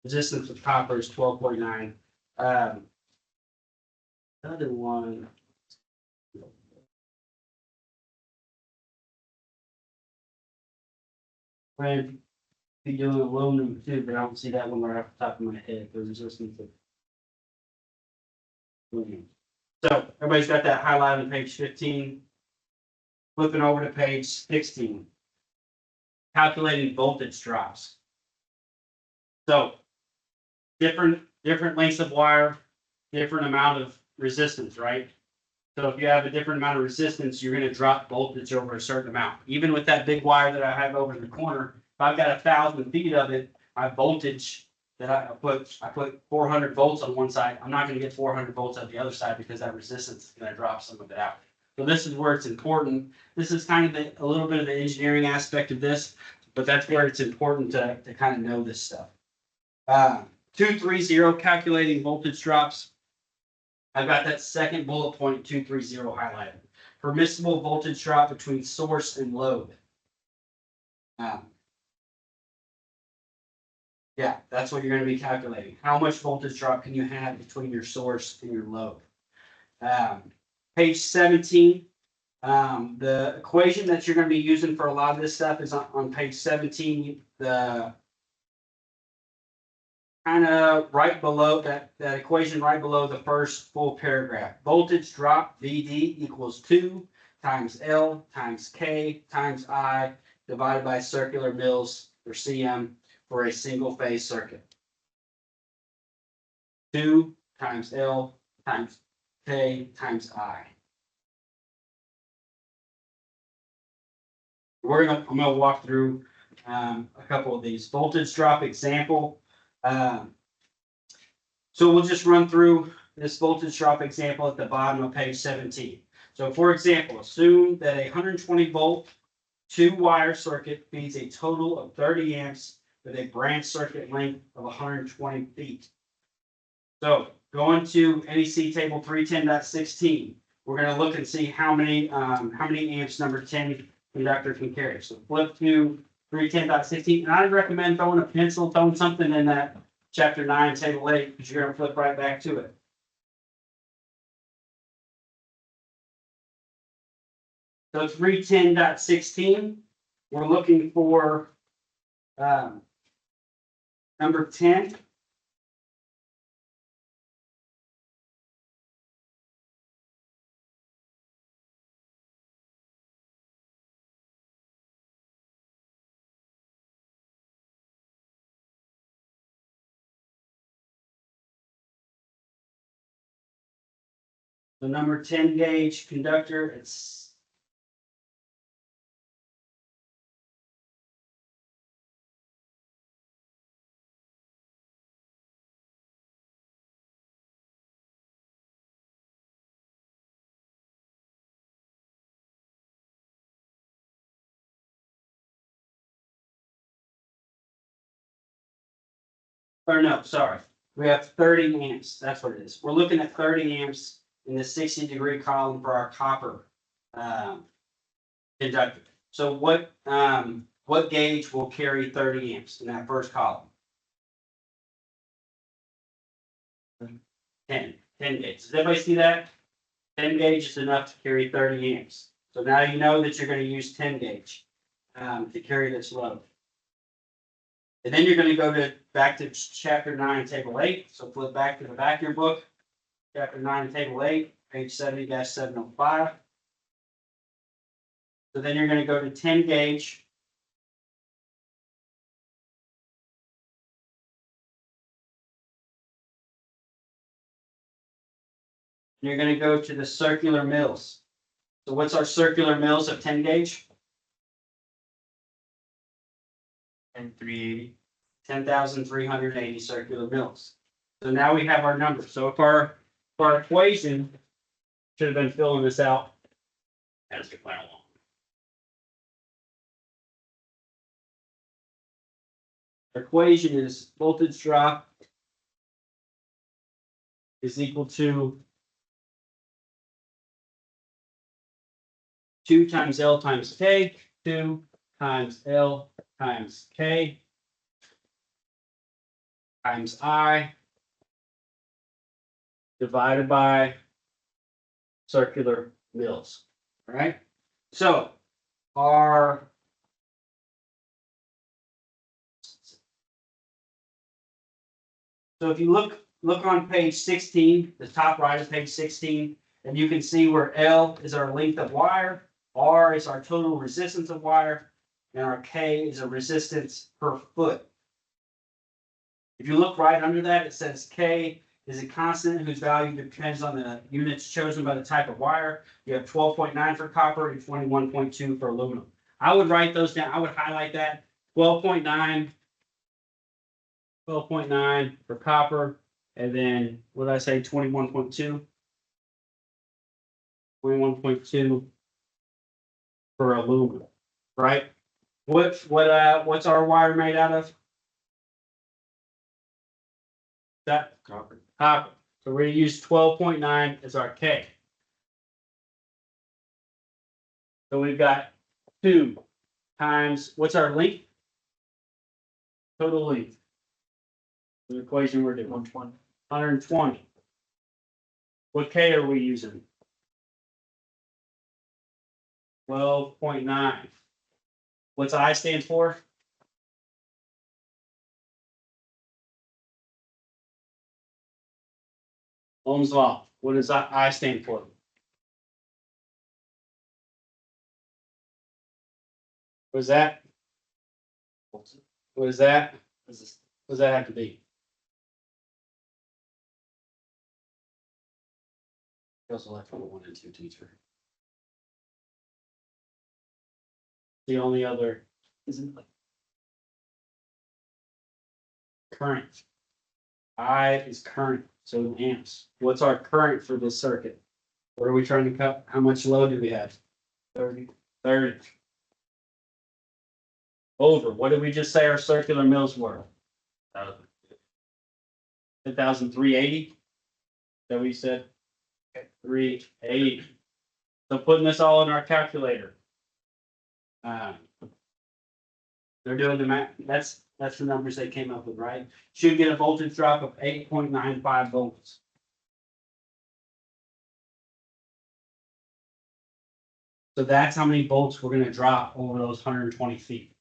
Resistance of copper is 12.9. Other one. When be doing aluminum too, but I don't see that one right off the top of my head. The resistance of aluminum. So everybody's got that highlighted on page 15. Flipping over to page 16. Calculating voltage drops. So different lengths of wire, different amount of resistance, right? So if you have a different amount of resistance, you're going to drop voltage over a certain amount. Even with that big wire that I have over in the corner, if I've got 1,000 feet of it, my voltage that I put 400 volts on one side, I'm not going to get 400 volts on the other side because that resistance is going to drop some of it out. So this is where it's important. This is kind of a little bit of the engineering aspect of this, but that's where it's important to kind of know this stuff. 230 calculating voltage drops. I've got that second bullet point 230 highlighted. Permissible voltage drop between source and load. Yeah, that's what you're going to be calculating. How much voltage drop can you have between your source and your load? Page 17. The equation that you're going to be using for a lot of this stuff is on page 17. The kind of right below that equation, right below the first full paragraph. Voltage drop VD equals 2 times L times K times I divided by circular mils or CM for a single phase circuit. 2 times L times K times I. I'm gonna walk through a couple of these. Voltage drop example. So we'll just run through this voltage drop example at the bottom of page 17. So for example, assume that a 120 volt 2-wire circuit feeds a total of 30 amps with a branch circuit length of 120 feet. So going to NEC table 310.16, we're going to look and see how many amps number 10 conductor can carry. So flip to 310.16, and I'd recommend throwing a pencil, throwing something in that chapter 9, table 8, because you're going to flip right back to it. So 310.16, we're looking for number 10. The number 10 gauge conductor, it's or no, sorry. We have 30 amps. That's what it is. We're looking at 30 amps in the 60-degree column for our copper conductor. So what gauge will carry 30 amps in that first column? 10 gauge. Does everybody see that? 10 gauge is enough to carry 30 amps. So now you know that you're going to use 10 gauge to carry this load. And then you're going to go back to chapter 9, table 8. So flip back to the back of your book, chapter 9, table 8, page 70-705. So then you're going to go to 10 gauge. You're going to go to the circular mills. So what's our circular mills of 10 gauge? And 380. 10,380 circular mills. So now we have our number. So if our equation, should have been filling this out as we went along. Our equation is voltage drop is equal to 2 times L times K, 2 times L times K. times I divided by circular mills. All right. So our if you look on page 16, the top right of page 16, and you can see where L is our length of wire, R is our total resistance of wire, and our K is a resistance per foot. If you look right under that, it says K is a constant whose value depends on the units chosen by the type of wire. You have 12.9 for copper and 21.2 for aluminum. I would write those down. I would highlight that 12.9, 12.9 for copper, and then what did I say? 21.2. 21.2 for aluminum, right? What's our wire made out of? That copper. Copper. So we're gonna use 12.9 as our K. So we've got 2 times, what's our length? Total length. The equation we're doing. 120. 120. What K are we using? 12.9. What's I stand for? Ohm's law. What does I stand for? What is that? What is that? What does that have to be? Also like 1 and 2 teacher. The only other Isn't like current. I is current, so amps. What's our current for this circuit? What are we trying to cut? How much load do we have? 30. 30. Over. What did we just say our circular mills were? 1,380. That we said? 380. So putting this all in our calculator. They're doing the math. That's the numbers they came up with, right? Should get a voltage drop of 8.95 volts. So that's how many volts we're going to drop over those 120 feet,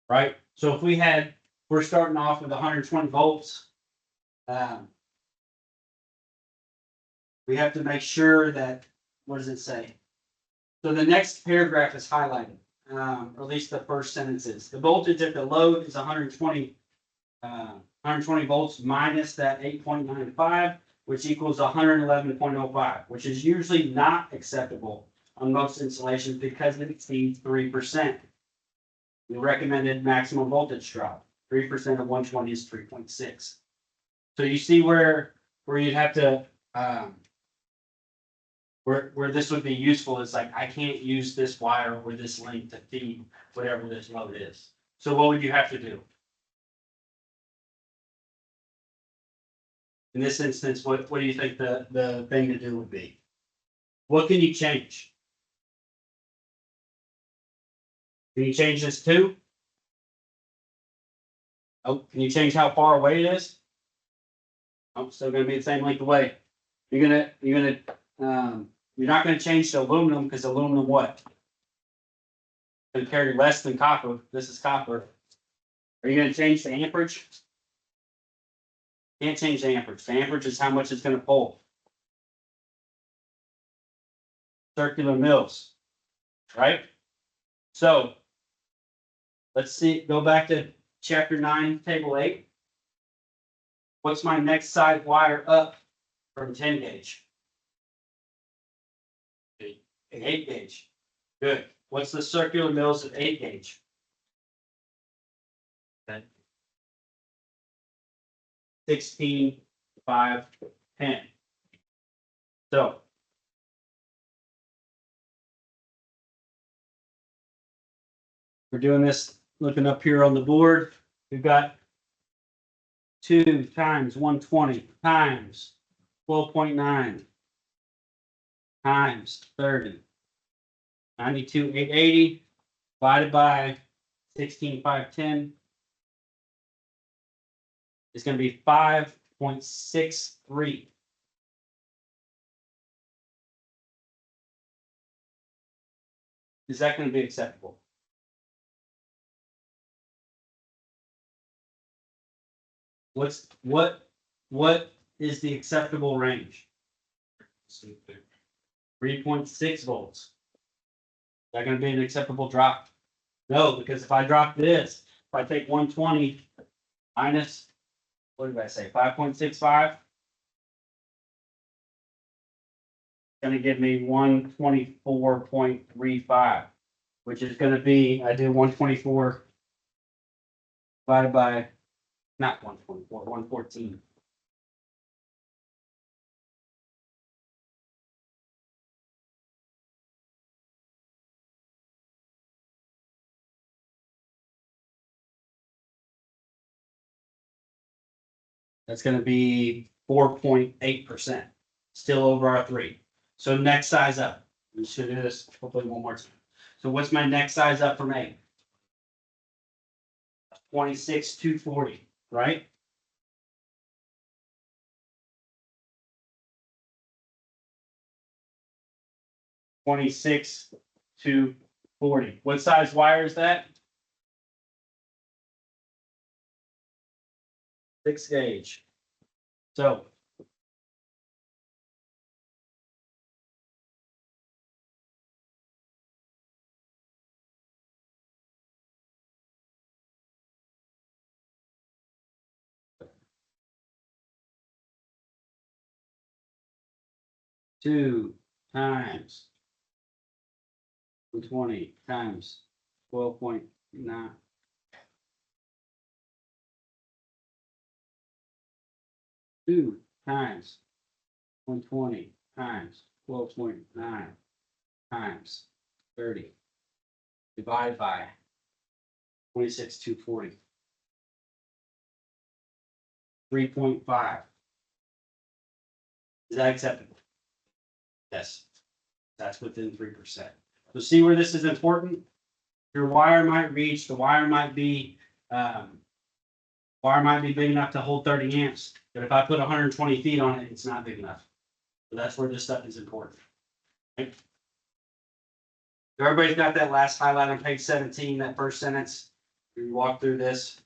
right? So if we're starting off with 120 volts, we have to make sure that, what does it say? So the next paragraph is highlighted, or at least the first sentence is. The voltage at the load is 120 volts minus that 8.95, which equals 111.05, which is usually not acceptable on most installations because it exceeds 3%. The recommended maximum voltage drop, 3% of 120 is 3.6. So you see where you'd have to, where this would be useful is like, I can't use this wire or this length to feed whatever this load is. So what would you have to do? In this instance, what do you think the thing to do would be? What can you change? Can you change this too? Oh, can you change how far away it is? Oh, still gonna be the same length away. You're not gonna change to aluminum because aluminum what? Gonna carry less than copper. This is copper. Are you gonna change the amperage? Can't change the amperage. The amperage is how much it's gonna pull. Circular mills, right? So let's see, go back to chapter 9, table 8. What's my next side wire up from 10 gauge? 8 gauge. Good. What's the circular mills at 8 gauge? 16, 5, 10. So we're doing this, looking up here on the board. We've got 2 times 120 times 12.9 times 30. 92,880 divided by 16,510. is gonna be 5.63. Is that gonna be acceptable? What is the acceptable range? 3.6 volts. Is that gonna be an acceptable drop? No, because if I drop this, if I take 120 minus, what did I say, 5.65? Gonna give me 124.35, which is gonna be, I do 124 divided by, not 124, 114. That's gonna be 4.8%, still over our 3. So next size up, we should do this hopefully one more time. So what's my next size up from 8? 26,240, right? Twenty-six to 40. What size wire is that? 6 gauge. So two times 20 times 12.9. 2 times 120 times 12.9 times 30 divided by 26,240. 3.5. Is that acceptable? Yes. That's within 3%. So see where this is important? Your wire might reach, the wire might be big enough to hold 30 amps, but if I put 120 feet on it, it's not big enough. So that's where this stuff is important. Okay? Everybody's got that last highlight on page 17, that first sentence. We walk through this.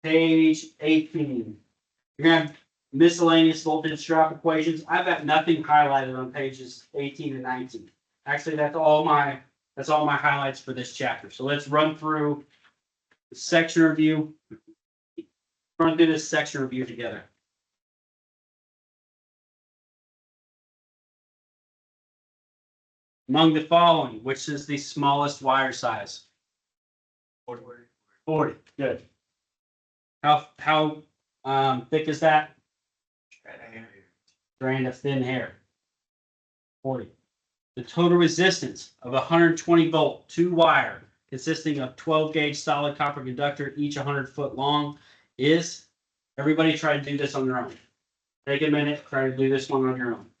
Page 18. You're gonna have miscellaneous voltage drop equations. I've got nothing highlighted on pages 18 and 19. Actually, that's all my highlights for this chapter. So let's run through the section review. Run through this section review together. Among the following, which is the smallest wire size? 40. Good. How thick is that? Strand of thin hair. 40. The total resistance of 120 volt 2-wire consisting of 12 gauge solid copper conductor, each 100 foot long, is. Everybody try to do this on their own. Take a minute, try to do this one on your own.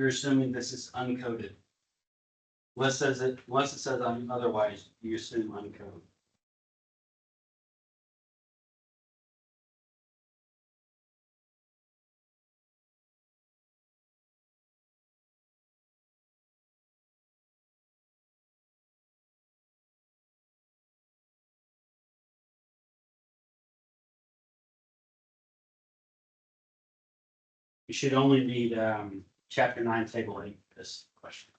you're assuming this is uncoded. Unless it says otherwise, you assume uncoded. You should only need, chapter 9, table 8, for this question.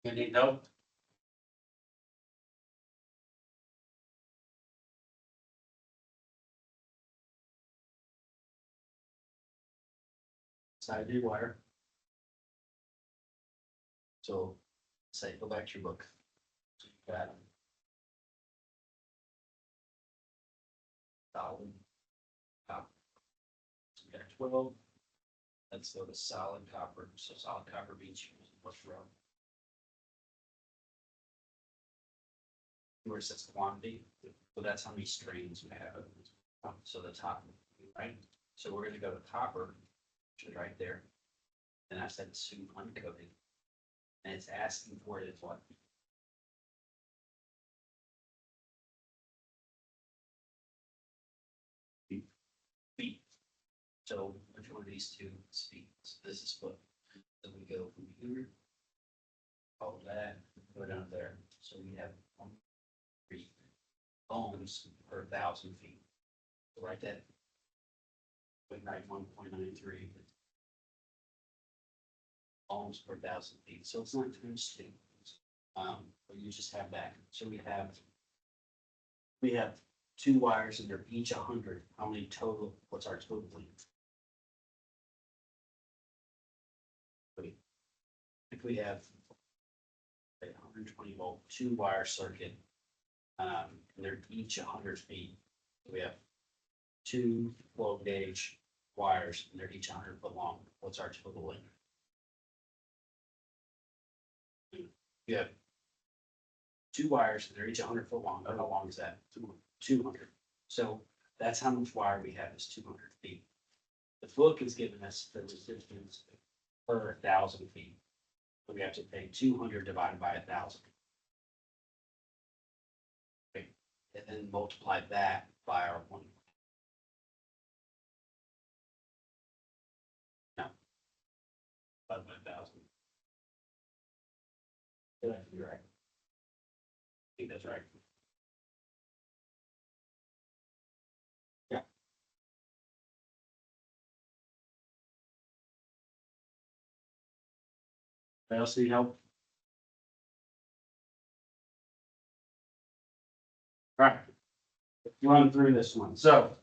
You need help? Side D wire. So, say, go back to your book. So you got solid copper. So you got 12. Let's go to solid copper. So solid copper means what's wrong? Where it says quantity, so that's how many strains we have. So the top, right? So we're gonna go to copper, which is right there. And I said assume uncoated. And it's asking for it as what? Feet. So which one of these two is feet? So this is foot. So we go from here. All that, go down there. So we have 3 ohms per 1,000 feet. So write that. We write 1.93 ohms per 1,000 feet. So it's not times 2. But you just have that. So we have 2 wires and they're each 100. How many total? What's our total length? If we have a 120 volt 2 wire circuit, and they're each 100 feet. We have 2 12 gauge wires and they're each 100 foot long. What's our total length? You have 2 wires and they're each 100 foot long. How long is that? 200. So that's how much wire we have is 200 feet. The book is giving us the resistance per 1,000 feet. So we have to take 200 divided by 1,000. Okay. And then multiply that by our 1. No. By 1,000. You're right. I think that's right. Yeah. Anybody else need help? All right. Run through this one. So,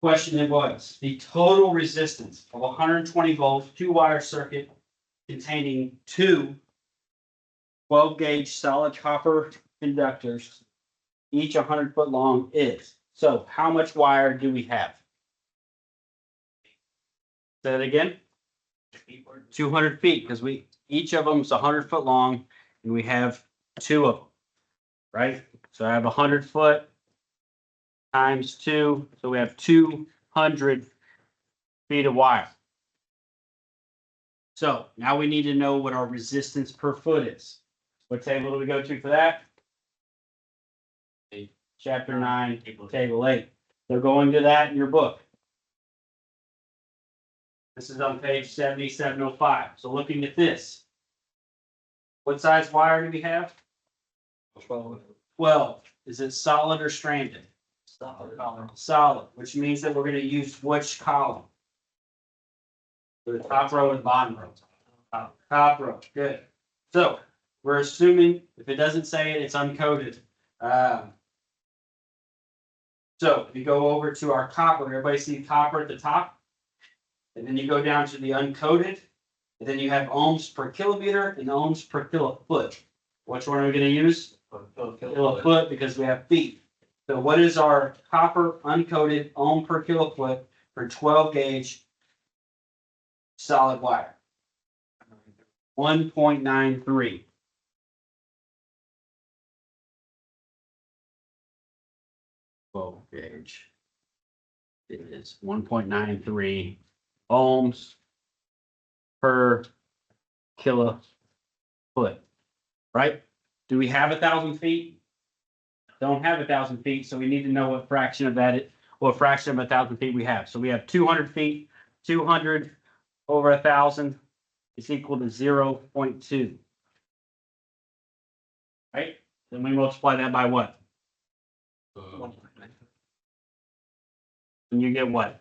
question it was the total resistance of 120 volts 2 wire circuit containing 2 12 gauge solid copper conductors, each 100 foot long is. So, how much wire do we have? Say that again. 200 feet, because each of them is 100 foot long, and we have 2 of them, right? So I have 100 foot times 2, so we have 200 feet of wire. So now we need to know what our resistance per foot is. What table do we go to for that? Chapter 9, table 8. They're going to that in your book. This is on page 7705. So looking at this, What size wire do we have? 12. 12. Is it solid or stranded? Solid, which means that we're gonna use which column? For the top row and bottom row. Top row, good. So, we're assuming, if it doesn't say it, it's uncoded. So, if you go over to our copper, everybody see copper at the top? And then you go down to the uncoded, and then you have ohms per kilometer and ohms per kilofoot. Which one are we gonna use? Kilofoot, because we have feet. So what is our copper uncoded ohm per kilofoot for 12 gauge solid wire? 1.93. Gauge. It is 1.93 ohms per kilofoot. Right? Do we have 1,000 feet? Don't have 1,000 feet, so we need to know what fraction of that, what fraction of 1,000 feet we have. So we have 200 feet, 200 over 1,000 is equal to 0.2. Right? Then we multiply that by what? And you get what?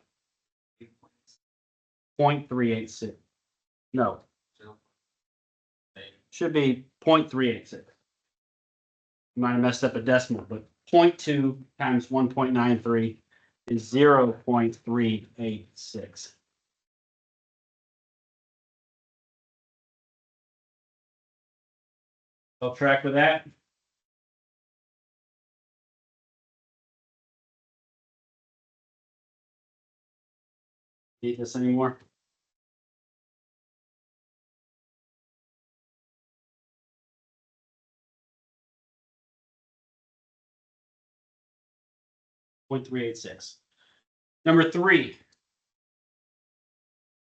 0.386. No. Should be 0.386. You might have messed up a decimal, but 0.2 times 1.93 is 0.386. I'll track with that. Need this anymore? Point 386. Number 3.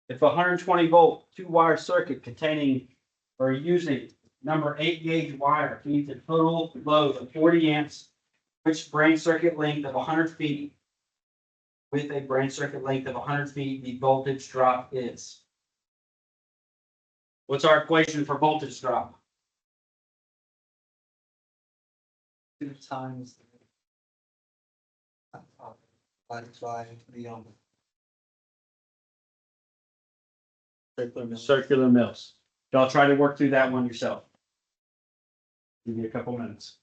If 120 volt 2-wire circuit containing or using number 8 gauge wire feeds a total load of 40 amps, which branch circuit length of 100 feet with a branch circuit length of 100 feet, the voltage drop is. What's our equation for voltage drop? 2 times. Divided by the Circular mills. Y'all try to work through that one yourself. Give me a couple minutes.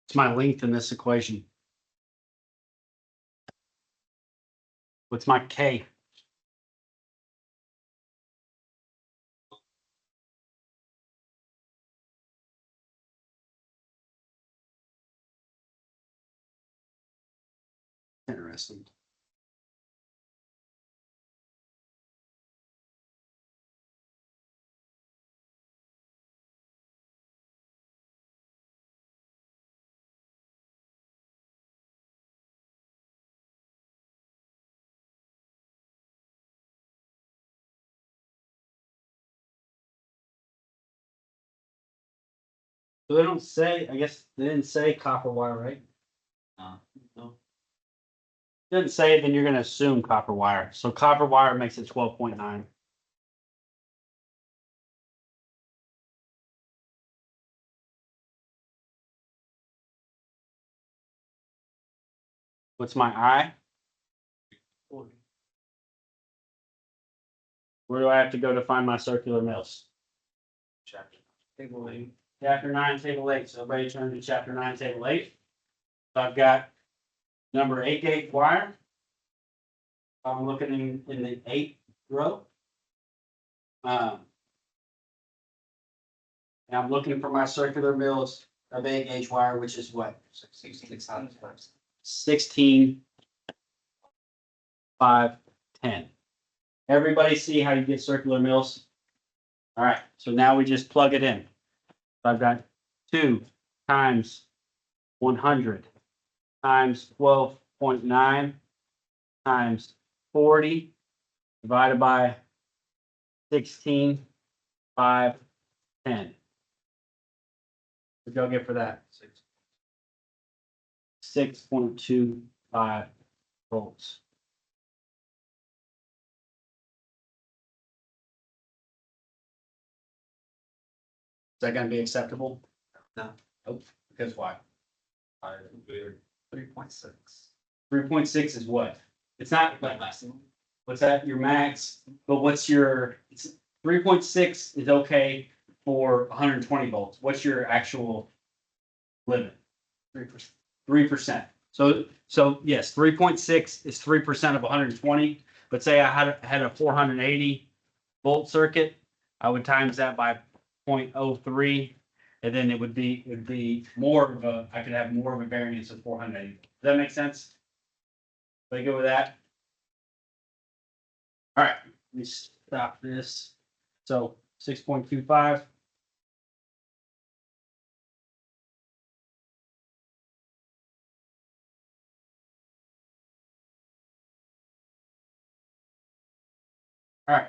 It's my length in this equation. What's my K? Interesting. So they don't say, I guess they didn't say copper wire, right? No. Didn't say, then you're gonna assume copper wire. So copper wire makes it 12.9. What's my I? Where do I have to go to find my circular mills? Table 8. Chapter 9, table 8. So everybody turn to chapter 9, table 8. So I've got number 8 gauge wire. I'm looking in the 8th row. And I'm looking for my circular mills of 8 gauge wire, which is what? 16, 5, 10. Everybody see how you get circular mills? All right, so now we just plug it in. So I've got 2 times 100 times 12.9 times 40 divided by 16, 5, 10. What'd y'all get for that? 6.25 volts. Is that gonna be acceptable? No. Nope. Because why? 3.6. 3.6 is what? It's not like, what's that, your max? But what's your, 3.6 is okay for 120 volts. What's your actual limit? 3%. 3%. So yes, 3.6 is 3% of 120. But say I had a 480 volt circuit, I would times that by 0.03, and then it would be more of a, I could have more of a variance of 480. Does that make sense? Let me go with that. All right, let me stop this. So 6.25. All right,